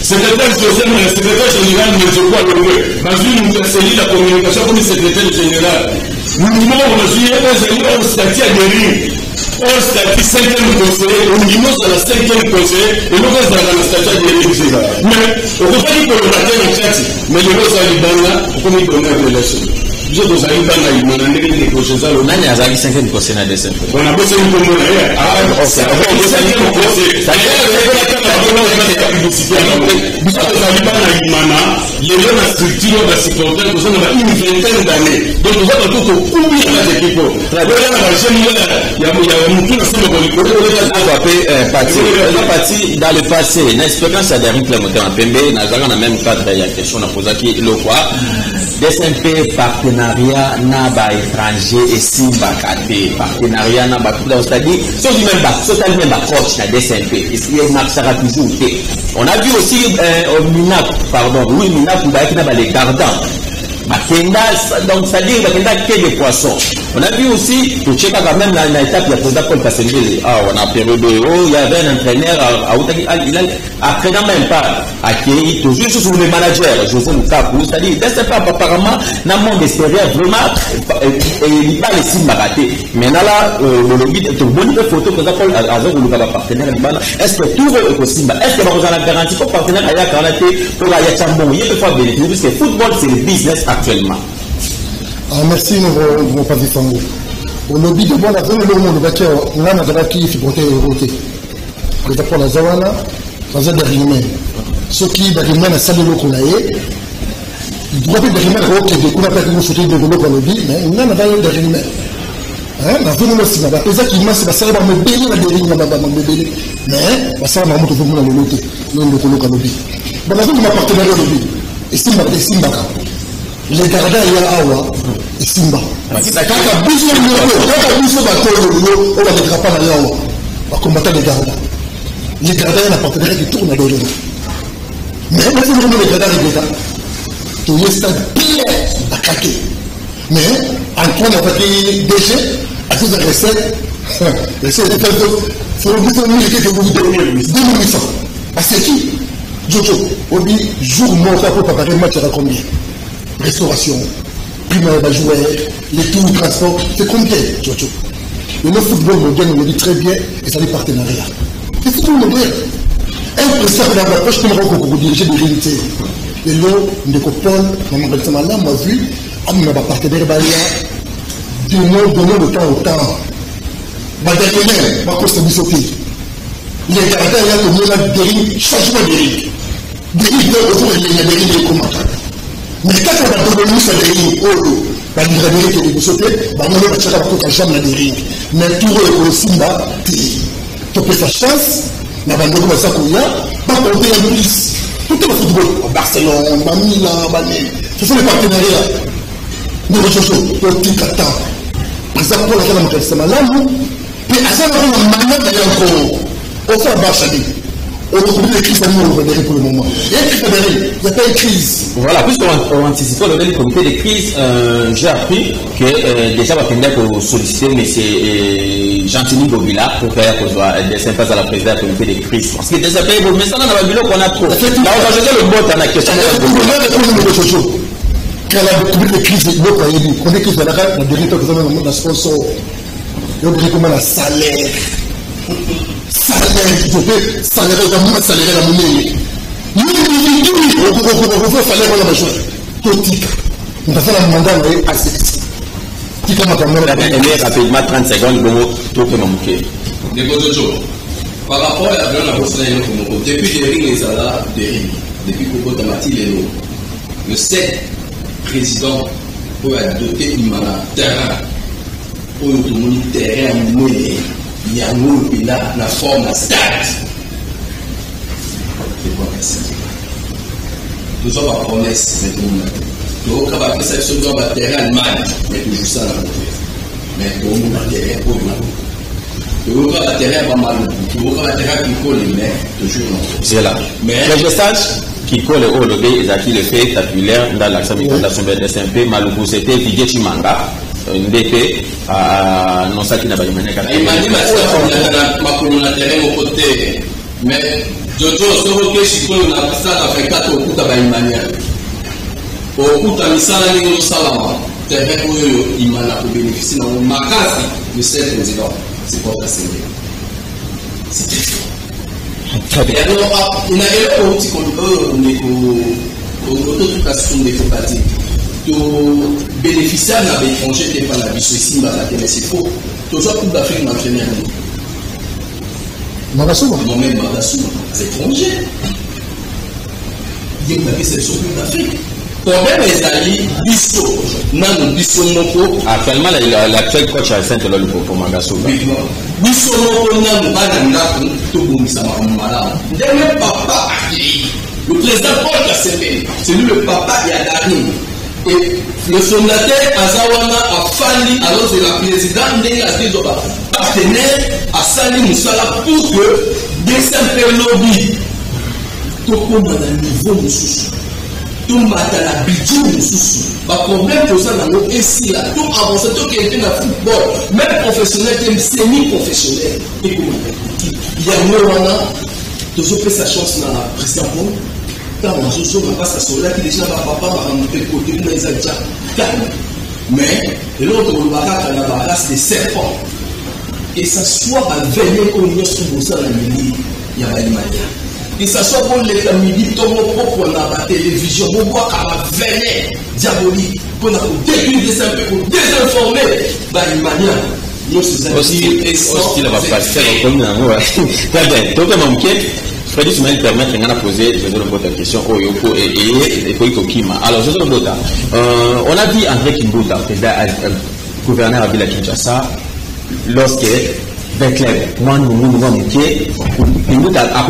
Speaker 9: Secrétaire social, le secrétaire général ne sait pas le jouer. Parce que nous avons saisi la communication comme secrétaire général. Nous avons reçu un statut à dérive. On statut 5e conseiller, on dit dans la 5e conseiller, et nous sommes dans la statut de l'église. Mais, on peut pas dire que le matin en fait, mais le rose à l'Ibana, on peut dire qu'on a de l'élection. Je vous ai dit dans la des prochains années. On a les 5e conseiller à descendre. On a besoin de comprendre. Ah, on sait. On a 5e conseiller. Ça veut dire que la publicité à l'entrée. Parce que ça va dans l'Ibana, il y a une structure de supporter, nous avons une vingtaine d'années. Donc nous avons tout au combien d'équipes. La dernière il y a parti dans le passé, l'expérience à Derrick Lamotin en Pembe, dans le même cadre, il y a question à poser qui le quoi. DSMP partenariat n'a pas étranger et Simba KT partenariat n'a pas tout dans c'est-à-dire c'est même pas coach na DSMP et si Marc Sarah toujours on a vu aussi Minac pardon oui Minac ou bah qui n'a pas les gardants
Speaker 2: Donc, c'est-à-dire qu'il y a des poissons. On a vu aussi, que tu quand même dans l'étape, il y a président Paul Kassembele. On a période il y avait un entraîneur, il a entraîné même pas, accueilli toujours sur le manager, José Lukaku. C'est-à-dire, c'est pas apparemment, dans le monde extérieur, vraiment, il pas les signes ratés. Mais là, le lobby, tu vois une photo que Paul Azor ou le partenaire, est-ce que tout est possible? Est-ce que vous avez la garantie pour partenaire à la Canada, pour la Yachambon, il peut faire bénéficier, parce que le football, c'est le business actuellement.
Speaker 10: Merci, nous ne pas défendre. Au lobby de moi, la zone de monde, on a qui est porté au côté. Le tapon la Zawana, dans un derrière. Ce qui est derrière la salle de l'eau qu'on a eu, il doit être derrière le roc et des coups d'après que vous foutez de l'eau au lobby, mais on a derrière. La zone aussi, la pesée qui m'a, c'est parce que ça va me bénir la derrière, mais ça va me monter dans le lobby, non le colo au lobby. Dans la zone de ma partenaire au lobby, et Simba. Les gardiens il y a Awa et Simba. Quand il y a besoin de on va ne pas la Yawa. On va combattre les gardiens. Les gardiens, il y a un partenaire qui tourne à l'autre. Mais il faut que les gardiens les gars. Tout le stade bien à craquer. Mais Antoine a fait des déchets à cause de la recette. L'essai de faire il faut que vous ayez que vous donnez 2800. Ah, c'est qui Jojo, au jour mort, pour préparer le match à combien? Restauration, primaire à jouer, les tours de transport, c'est combien, Jojo? Le football moderne, on le dit très bien, et ça dit partenariat. C'est le football moderne. Un président de la poche, comme on peut diriger des réalités. Et là, on est copains, on a vu, on a un partenaire, donnons le temps au temps. Derrière, on va constater les gardiens, il y a le changement de rigue. Des rigues, il y a des rigues comment. Mais quand on a donné ça des rigues, il y a des rigues qui sont sautées, il y a des rigues. Mais tout le Simba, tu peux faire chance, mais il y a ça qu'il y a, pas compter un plus. Tout le football, Barcelone, Milan, ce sont les partenariats. Nous, les choses, petit à temps. Par exemple, pour laquelle on a fait ça, là, puis à ça, on a une manière d'aller encore. On fait un Barcelone. On trouve les crises pour le moment. Il y a il n'y a pas de crise.
Speaker 2: Voilà, puisqu'on anticipe le comité de crise, j'ai appris que déjà on va pour solliciter M. Gentini Bobila pour faire des sympas à la présidente du comité de crise. Parce que déjà, mais ça, dans le bureau qu'on a trop. Là, on va jeter le bot à la question.
Speaker 10: Quand la comité de crise, on est que la directeur de la sponsor, on dirait comment la salaire. Salaire, salaire la monnaie. On peut faire la majorité. On va faire la mandat assez. Qui comme
Speaker 2: rapidement 30 secondes, tout peut manquer.
Speaker 11: Par rapport à la depuis les Zala, depuis Koko Tamati, le 7 président pour adopter une terrain pour le terrain monnaie. Il y a un là, la forme, la stade. C'est quoi ça? Nous avons la promesse maintenant. Donc, on va faire ça sur le terrain Allemagne, mais toujours ça là. Mais pour nous, le terrain pour nous. Donc, le terrain va mal. Donc, le terrain qui colle, mais toujours non.
Speaker 2: C'est là. Mais le stage qui colle au lobby, il le fait populaire dans l'action de la Fondation BDSMP, Maluku, c'était Viguet Chimanga. ndeke non ça qui n'a pas mené qu'à
Speaker 11: mais Jojo soko que sikoyo na pisaka fait 4 okuta ba imania okuta misala ni salama terrain oyo imana ko bénéficier na makasi de cette président c'est pas assez c'était et alors on a eu un petit contrôle on est au des focati to bénéficiaire na l'étranger n'est pas la vie ici mais c'est faux toujours pour d'Afrique m'entraîner
Speaker 10: Magasouma.
Speaker 11: Moi-même, Magasouma, c'est étranger. Il y a une sélection d'Afrique. Problème est allé, Bisso, non, Bisso Moko.
Speaker 2: Actuellement, l'actuel coach à Saint-Eloi pour Magasouma.
Speaker 11: Bisso Moko, non, pas dans tout le monde, ça m'a malade. Dernier papa, le président Paul Kassembele, c'est lui le papa et Adani. Et le fondateur Azawana a fallu, alors c'est la présidente de la partenaire à Sali Moussala pour que des simples lobbies tout comme dans le niveau de sous. tout matin la bidou ba problème pour ça dans ici là tout avancé tout qui était dans football même professionnel même semi professionnel il y a moi toujours fait sa chance dans la président quand on se sauve pas sa soleil qui déjà va papa va monter côté dans les adja calme mais l'autre on va faire la race des serpents et ça soit à venir au niveau sur ça la mini il y a pas de manière. Et ça soit pour les familles, tout le monde pour la télévision, pour voir qu'à la veine diabolique, pour désinformer, d'une manière. Nous, c'est un
Speaker 2: hostile va passer comme un mot. Très bien. Donc, mon quai, Freddy Soumaïl permet de poser votre question et Kima. Alors, je vous le on a dit André Kimbuta, gouverneur à Villa Kinshasa, lorsque Veclev, moi, nous avons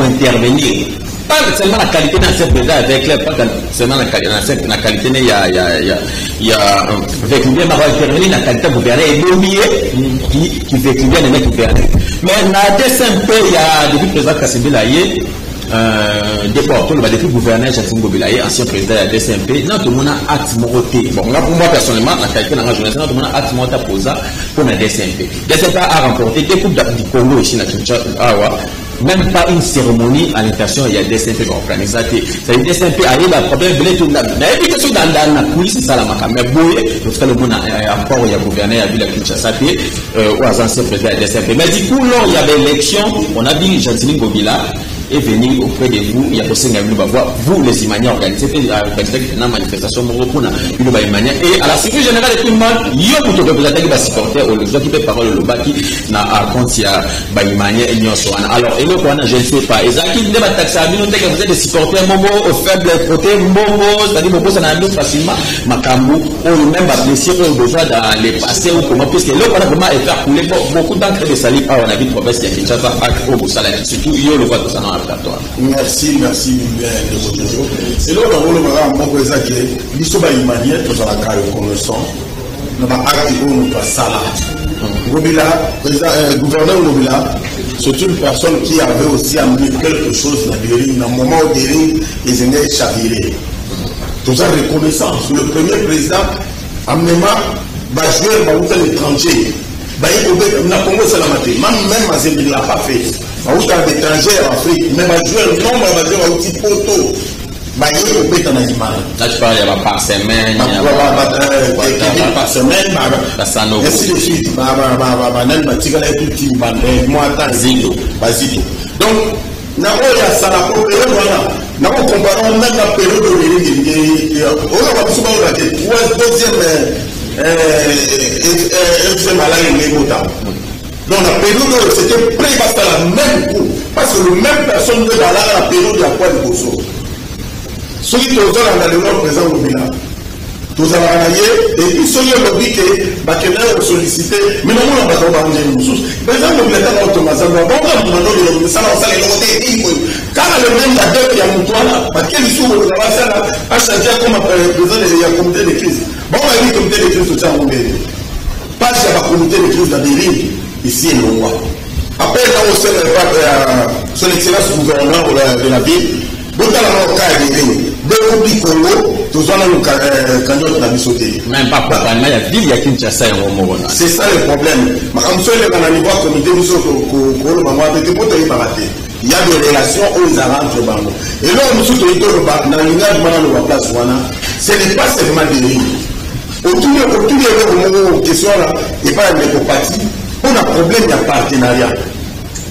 Speaker 2: intervenir. Pas seulement la qualité d'un chef d'État avec l'air, pas seulement la qualité, il y a avec bien intervenir la qualité gouverneur et l'oublier qui veut bien les mettre gouverner. Mais la DSMP, il y a depuis le président Kassimbi Laye, depuis le gouverneur Jackson Bobilaye, ancien président de la DSMP, tout le monde a acte moroté. Bon, là pour moi personnellement, la qualité dans la journée, tout le monde a acte moroté posé pour la DSMP. DSMP a remporté des coupes du Congo ici, même pas une cérémonie à l'invitation, il y a des DSMP organisés. C'est une DSMP arrive à problème de tout le monde. Mais il y a des choses dans la police, c'est ça la maca. Mais bon, parce que le monde a encore, il y a gouverneur, il y a vu la Kinshasa, aux anciens présidents de la DSMP. Mais du coup, lors il y avait l'élection, on a dit Gentili Bobila est venu auprès de vous, il y a aussi vous les Imaniens organisés, une manifestation et à la sécurité générale de tout le monde, il y a beaucoup de représentants qui supporter ou les occupés par le Lobaki na compte il y a Imaniens et Nyonsoana. Alors, et le point, je ne sais pas. Et ça qui n'est pas taxé à vous êtes des supporters Momo au faible côté Momo, c'est-à-dire Momo ça n'a pas facilement Makambu ou même à blessure au besoin dans les passés ou comment, puisque le point vraiment est faire couler beaucoup d'encre de salive à on a vu province qui a Kinshasa au Boussala, surtout il y a le vote de ça.
Speaker 8: Merci bien de votre jour. Et là, on va voir mon président qui est l'histoire Imanien, tout à la carrière connaissant, nous avons acté pour nous passer là. Gobila, gouverneur Gobila, c'est une personne qui avait aussi amené quelque chose dans le moment où les aînés chavirés. Tout ça reconnaissance. Le premier président, amenement, va jouer à l'étranger. Na Congo c'est la matière. Même à Zébi ne l'a pas fait. À l'étranger en Afrique, même à jouer le nombre va dire au petit poteau. Là
Speaker 2: tu parles il y a par semaine,
Speaker 8: par semaine, ainsi de suite. Donc, nous avons ça la période voilà. Nous comparons même la période de donc la période c'était prêt à faire la même coup parce que le même personne ne va la période de la pointe de Bosso. Ceux qui ont dans le nord présent au Bila, tous à la et puis ceux qui ont dit que Bakena sollicité, mais non, on va pas manger une source. Par exemple, le Bila dans Thomasan, on va pas demander ça va les monter. Quand le même la dette qui a monté là, quel jour on va faire là, à changer comme président de la communauté de crise. Bon, on a dit communauté de crise tout ça en Bénin. Pas si la communauté de crise dans des lignes, ici et non. Après, là, on sait son excellence gouverneur de la ville, vous avez un cas de lignes. Dès qu'on dit Congo, tout ça, on a candidat à la sauté.
Speaker 2: Même pas pour la ville, il y a qu'une chasse à un moment.
Speaker 8: C'est ça le problème. Mais comme ça, on a niveau comité, nous sommes il y a des relations aux arranges de Bango. Et là, nous sommes dans le place, ce n'est pas seulement des lignes. Autour de question là, et pas avec les partis, on a un problème de partenariat.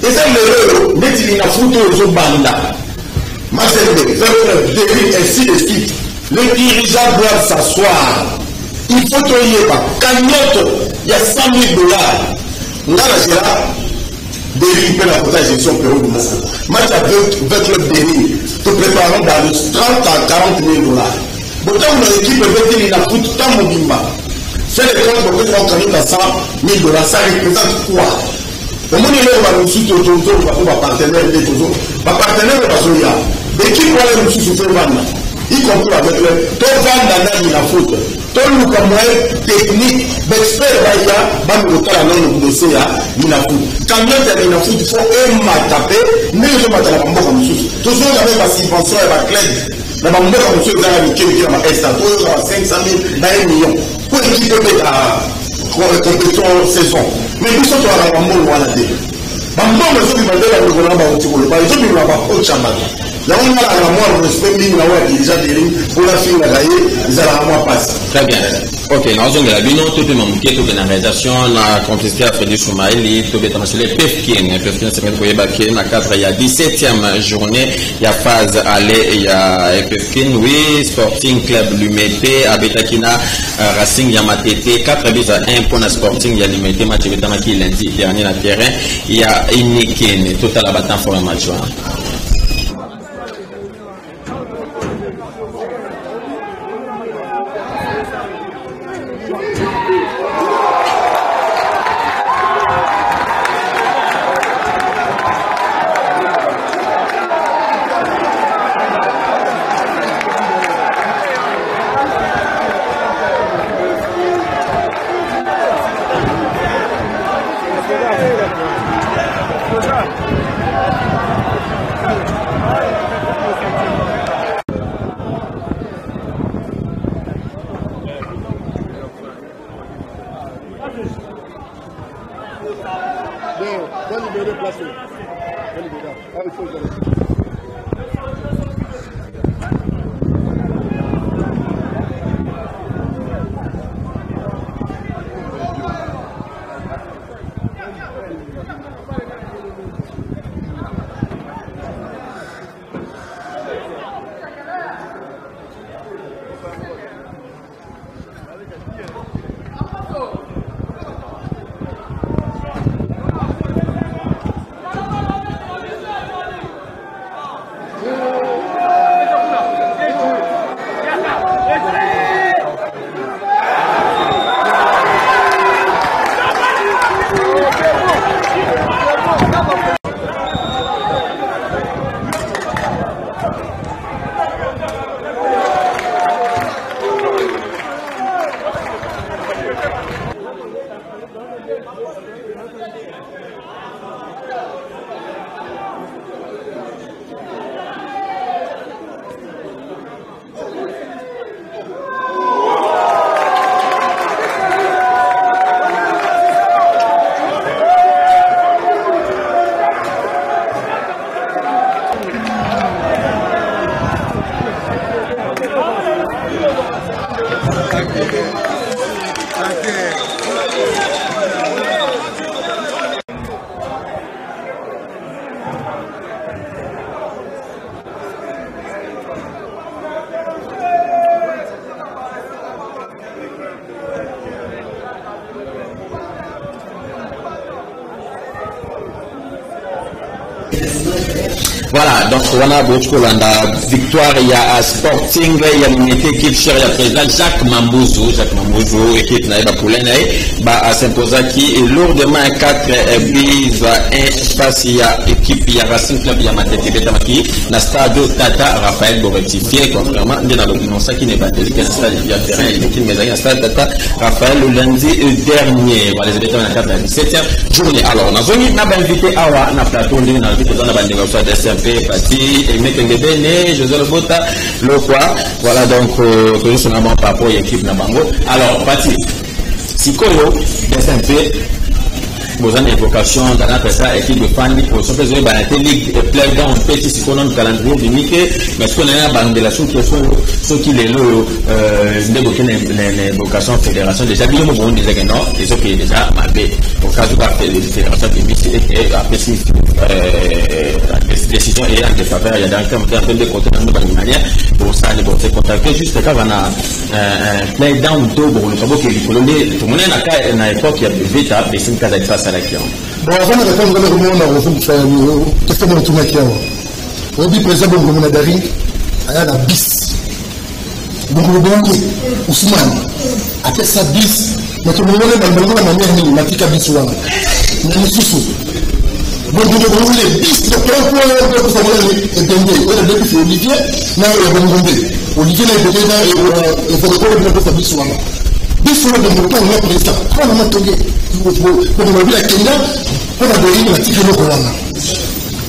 Speaker 8: Et ça, le mais il y a foutu aux bandas. Ainsi de suite. Les dirigeants doivent s'asseoir. Il faut qu'il y ait pas. Cagnotte, il y a 100 000 $. Là, c'est là. Dérive peut la gestion Pérou de Moko. Match avec le dérive. Te préparons dans les 30 à 40 000 $. Pourtant, l'équipe veut dire qu'il tout temps Mobimba. C'est le temps pour que nous avons 100 000 $. Ça représente quoi? Au moins, il y a un site autour de ma partenaire. Ma partenaire est pas là. L'équipe va aller nous souffrir, y compris avec le tout le la faute. Tout le monde technique, d'expert, va nous faire un dossier à Minafout. Quand il y a Minafout, il faut un taper, mais je vais la bombe comme ça. Toujours avec la suspension et la clé. na bamboka mosusu ezala mikemike na baestat oyo ezala 500 000 na 1 million po équipe ebeta compétition saison mais biso toala bambongo wana te bambongo ezoki bandela kolokona na bauti koloba ezobimela bacoach ya bato yango nalaka mwa respect mingi na oyo ya dirigent deri mpona fingaka ye ezalaka mwa pasi.
Speaker 2: Très bien. Ok, nous avons la bino, tout le monde qui est dans la réalisation, la complicité à Frédéric Soumaïli, tout le monde qui est Pefkin, c'est même pour y baquer, dans le cadre, il y a 17e journée, il y a phase aller, il y a Pefkin, oui, Sporting Club Lumete, Abetakina, Racing Yamatete, 4 buts à 1 pour la Sporting, il y a Lumete, match Abetamaki lundi dernier dans le terrain, il y a Iniken, total abattant pour un match. Voilà, donc on a beaucoup de victoire, il y a Sporting, il y a une équipe chère, il y a président Jacques Mambouzou, équipe Naïba Poulaine, s'imposa qui est lourdement 4 buts à 1 face, il y a équipe, il y a Racing Club, il y a Matete Betamaki, na Stadio Tata, Raphaël pour rectifier, contrairement, il y a l'opinion ça qui n'est pas dit, qu'il y a un stade, il y a un terrain, il y a une maison, il y a un stade Tata, Raphaël le lundi dernier, voilà, les habitants de la 17e journée. Alors, on a invité Awa, na plateau, on a invité dans la bande de SMP, Pati, Mekengebene, José Lobota, Lokwa, voilà donc, que nous sommes par rapport à l'équipe Nabango. Alors, Pati, Sikoyo, SMP, vous avez une évocation dans la ça équipe de fans pour ce que vous avez ligue play down petit si on a un calendrier limité mais ce qu'on a une bande de la sous qui sont ceux qui les d'évoquer les vocations fédération déjà bien bon déjà que non et ce qui est déjà malbé au cas où la fédération de Miss et après si la décision est en défaveur il y a dans un de côté dans une manière pour ça les se contacter juste quand on a play down tout bon le sabot qui est coloné tout le monde à une époque il y a vite à baisser une case face à la client.
Speaker 10: Bon, avant de répondre à la question de tout le monde, on dit président de Gomonadari, il y a la bis. Donc, le bon Ousmane, après sa bis, mais tout le monde est dans la manière de Matika Bisouana. Mais nous sommes. Donc, nous devons les bis de plein point pour savoir les dangers. On a depuis Olivier, là, il y a un Olivier, là, il faut reconnaître que Bisouana. Bisouana de mon temps, on a pris ça. On a maintenu. Pour la Kenya, on a donné la tique de l'Okolana.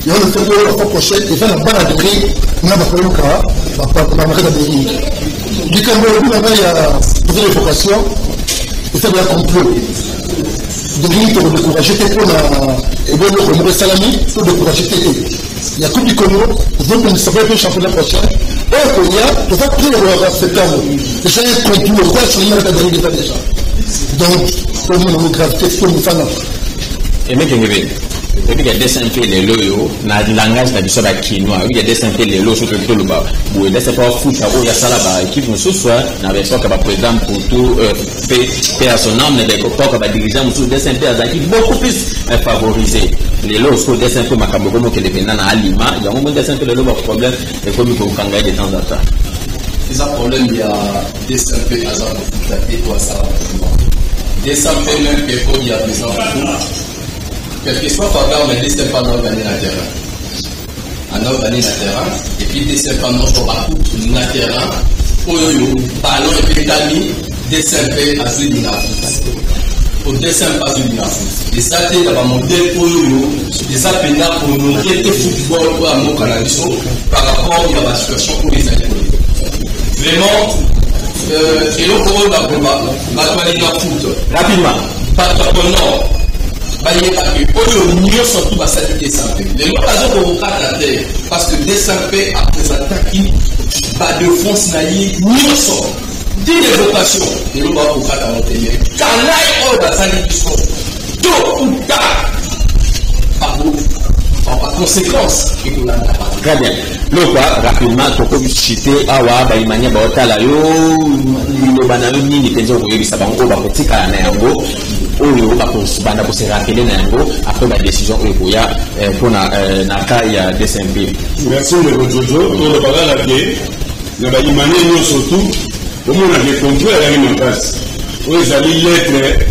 Speaker 10: Il y a le fait que la fois prochaine, il fait la balle à Derrick, on a pas eu le cas, on a marqué à Derrick. Du Cameroun, il y a posé les vocations, il fait un complot. Derrick, pour décourager tes points, et bon, le Maurice Salami, pour décourager tes points. Il y a Coupe du Congo, ils vont nous savoir le championnat prochain. Et il y a, on va prier le septembre. Déjà, il y a un complot, quoi, sur l'image de Derrick déjà. Donc, pour nous, on a gravité, c'est pour nous faire.
Speaker 2: Et mais il y a des synthés les loyaux, dans le langage de la quinoa, il y a des synthés les loyaux sur le tout le bas. Où il y a des foot, il y a ça là-bas, équipe nous soit, n'avait pas que le président pour tout payer à son âme, mais pas que le dirigeant nous des synthés à qui beaucoup plus favorisés. Les loyaux sont des synthés macabres que les vénans à Lima, il y a un moment des synthés les loyaux problème, et comme il faut qu'on gagne de temps en temps.
Speaker 11: C'est un problème, il y a des synthés à ça, et toi ça. Des synthés même que il y a des enfants. Quel que soit Fabien, mais des sympas n'ont gagné la terrain. On a gagné la terrain, et puis des sympas n'ont pas tout la terrain. Pour le ballon et puis d'amis, des sympas à celui de la foot. Pour des sympas à celui de la foot. Et ça, c'est la modèle pour nous, des appels pour nous montrer le football pour un mot cannabis par rapport à la situation pour les années. Vraiment, et le pour la qualité de la foot. Rapidement, pas de non. Mieux surtout va s'attaquer Sampé. Les occasions pour vous cater parce que des Sampé après attaquer pas de France naïe mieux sort. Des vocations et le bas pour cater monter. Car là il va s'aller du sport. Tôt ou tard. Par conséquence,
Speaker 2: très bien. Le quoi, rapidement, Toko Bichité, Awa, Baimania, Baotala, yo, le banano, ni pension pour y savoir, on va petit à Nango, on va pour se rappeler Nango, après la décision pour Naka, il y a des SMP.
Speaker 9: Merci, le Jojo, pour le parler à la vie, la Baimania, nous surtout, au moins on avait compris à la même place. Où ils allaient lettre.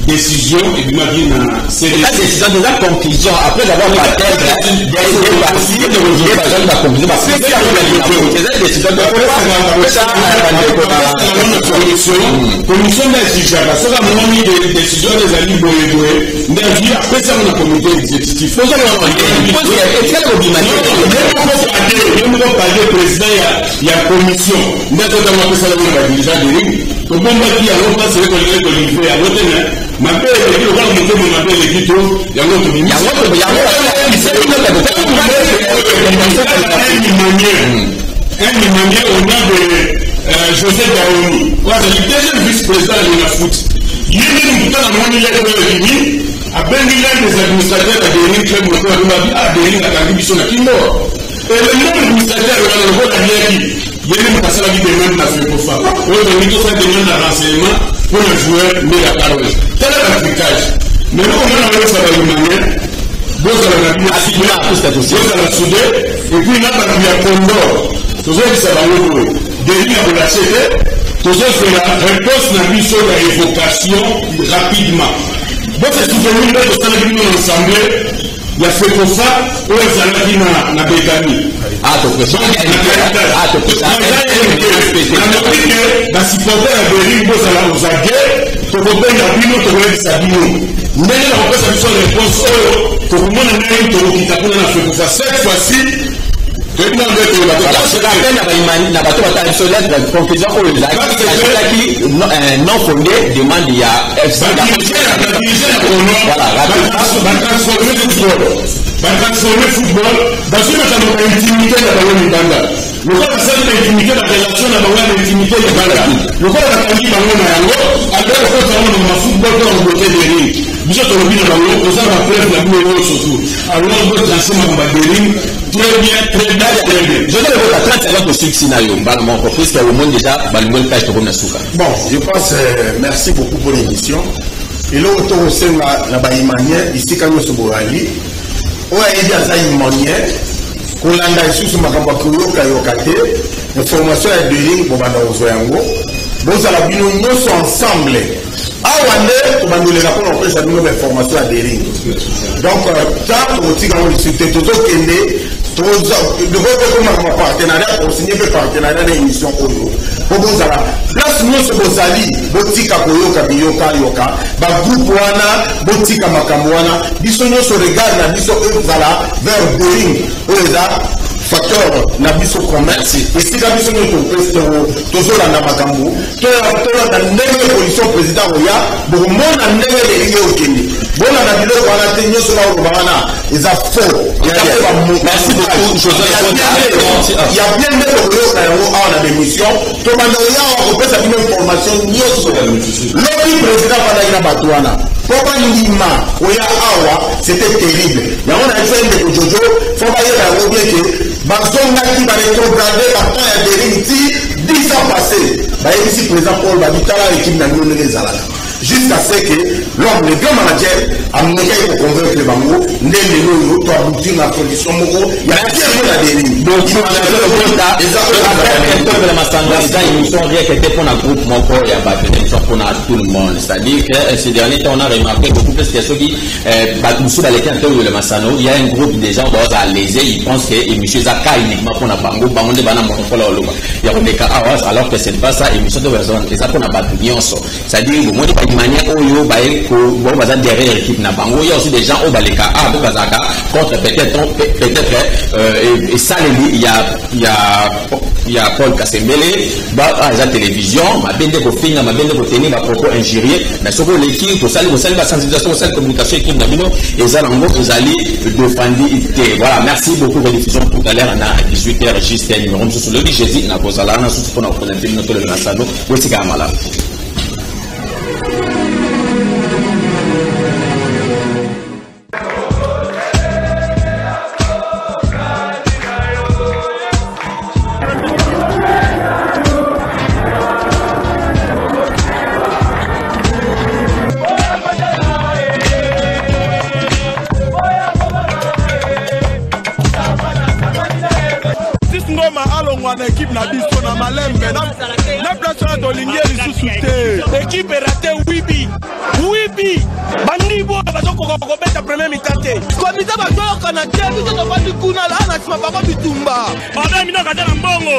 Speaker 9: Décision et du mari dans la
Speaker 2: décision de la conclusion après avoir parlé des parties de la conclusion parce que c'est la décision de la
Speaker 9: commission d'exigence parce que la moindre des décisions des alliés boyé n'a après ça on a comité exécutif faut ça on va parler président il y a commission n'a pas de ça la dirigeant de ring donc on va dire on va se reconnaître de livrer à l'autre ma père est le grand moteur de ma père l'équipe il y a l'autre ministre un manière au nom de José Gaoni le deuxième vice-président de la foot il est venu dans la monnaie de l'Uni à Benguilan des administrateurs à Derin Club Moteur à Derin à Kangibiso na Kimbo et le nom administrateur de la Rwanda il est venu passer la vie de même la FECOFA où il demande un renseignement pour le joueur mais la parole. Tel est l'appliquage. Mais nous, on a un ça va manière. Vous allez la souder. Et puis, là, il y a Condor. Tout ça, ça va le Denis a relâché. Tout ça, c'est la réponse n'a plus sur la évocation rapidement. Bon, c'est souvenu de ça, ensemble. Il y a FECOFA où ils allaient dans Bécani.
Speaker 2: Ah, donc, c'est
Speaker 9: la supporter à Bérin, vous allez aux aguets, pour que vous ayez sa bino. Mais là, on peut s'appuyer réponse pour que vous ayez cette fois-ci.
Speaker 2: Non fondé demande il y a
Speaker 9: transformer le football dans une intimité de la le corps de l'intimité de la relation de l'intimité de le corps de la famille alors le football pour bloquer des lignes nous sommes au dans nous avons preuve la boue surtout alors on va lancer ma Bérin très bien
Speaker 2: je vais vous 30 secondes de ce scénario mon professeur qu'il y a au monde déjà le page de Ronasuka.
Speaker 8: Bon, je pense merci beaucoup pour l'émission et là on tourne aussi la baïmanière ici quand nous sommes au aidi à ça une manière qu'on l'a ici sur ma campagne kayokate information à Derin pour banda ozoyango bon ça la bino nous sommes ensemble awande tobandole la pour on ça nous information à Derin donc tant au tika on discuter tout kende de votre partenariat pour signer signé pe partenariat na émission oyo po bozala place nyonso bozali botika koyoka biyoka yoka ba groupe wana botika makambo wana biso nyonso regard na biso ezala vers Boeing oyo eza facteur na biso commerce esika biso nyonso tozolanda makambo tolanda ndenge position président oya bokomona ndenge elingi okende bolanda biloko wana te nyonso baoloba wana eza faux. Merci beaucoup José. Il y a bien des choses dans l'émission. Tout le monde a repris sa information. L'autre président Fadagina Batouana, Papa Lima, Oya Awa, c'était terrible. Il y a un exemple de Jojo, il faut pas y aller que Bazonga qui va rétrograder, maintenant il y a des rites, 10 ans passés. Ici, président Paul Babitala, l'équipe n'a pas les Zalala. Jusqu'à ce que l'homme, le grand manager, a mené pour convaincre les bangos, n'est pas aboutir la solution. Il y a bien la dérive. Donc, il y a une émission qui était pour un groupe, il y a pour tout le monde. C'est-à-dire que ces derniers temps, on a remarqué beaucoup plus que ceux qui, il y a un groupe de gens qui sont lésés, ils pensent que l'émission Zaka uniquement pour un bango, bango de banane, il y a des cas alors que ce n'est pas ça, l'émission de personnes, et ça pour un bâtiment. C'est-à-dire, de manière oyo bon baza derrière l'équipe na bango il y a aussi des gens au baleka ah bo bazaka contre peut-être et ça il y a Paul Kasembele ba à la télévision ma bende ko finga ma bende ko tenir ma propos injurieux mais sur l'équipe pour ça la sensibilisation la communication équipe na bino et ça lango vous allez défendre voilà merci beaucoup de diffusion tout à l'heure à 18h juste numéro sur le jeudi na kozala na sous pour na présenter notre le lansado aussi kamala.
Speaker 1: Na équipe na biso na malembe na place na tolingi lisusu te équipe raté wibi bandibo bazokoko kobeta premier mi-temps te komita bazoyoka na te biso tofandi kuna la na nsima bango bitumba obe minoko ata na mbongo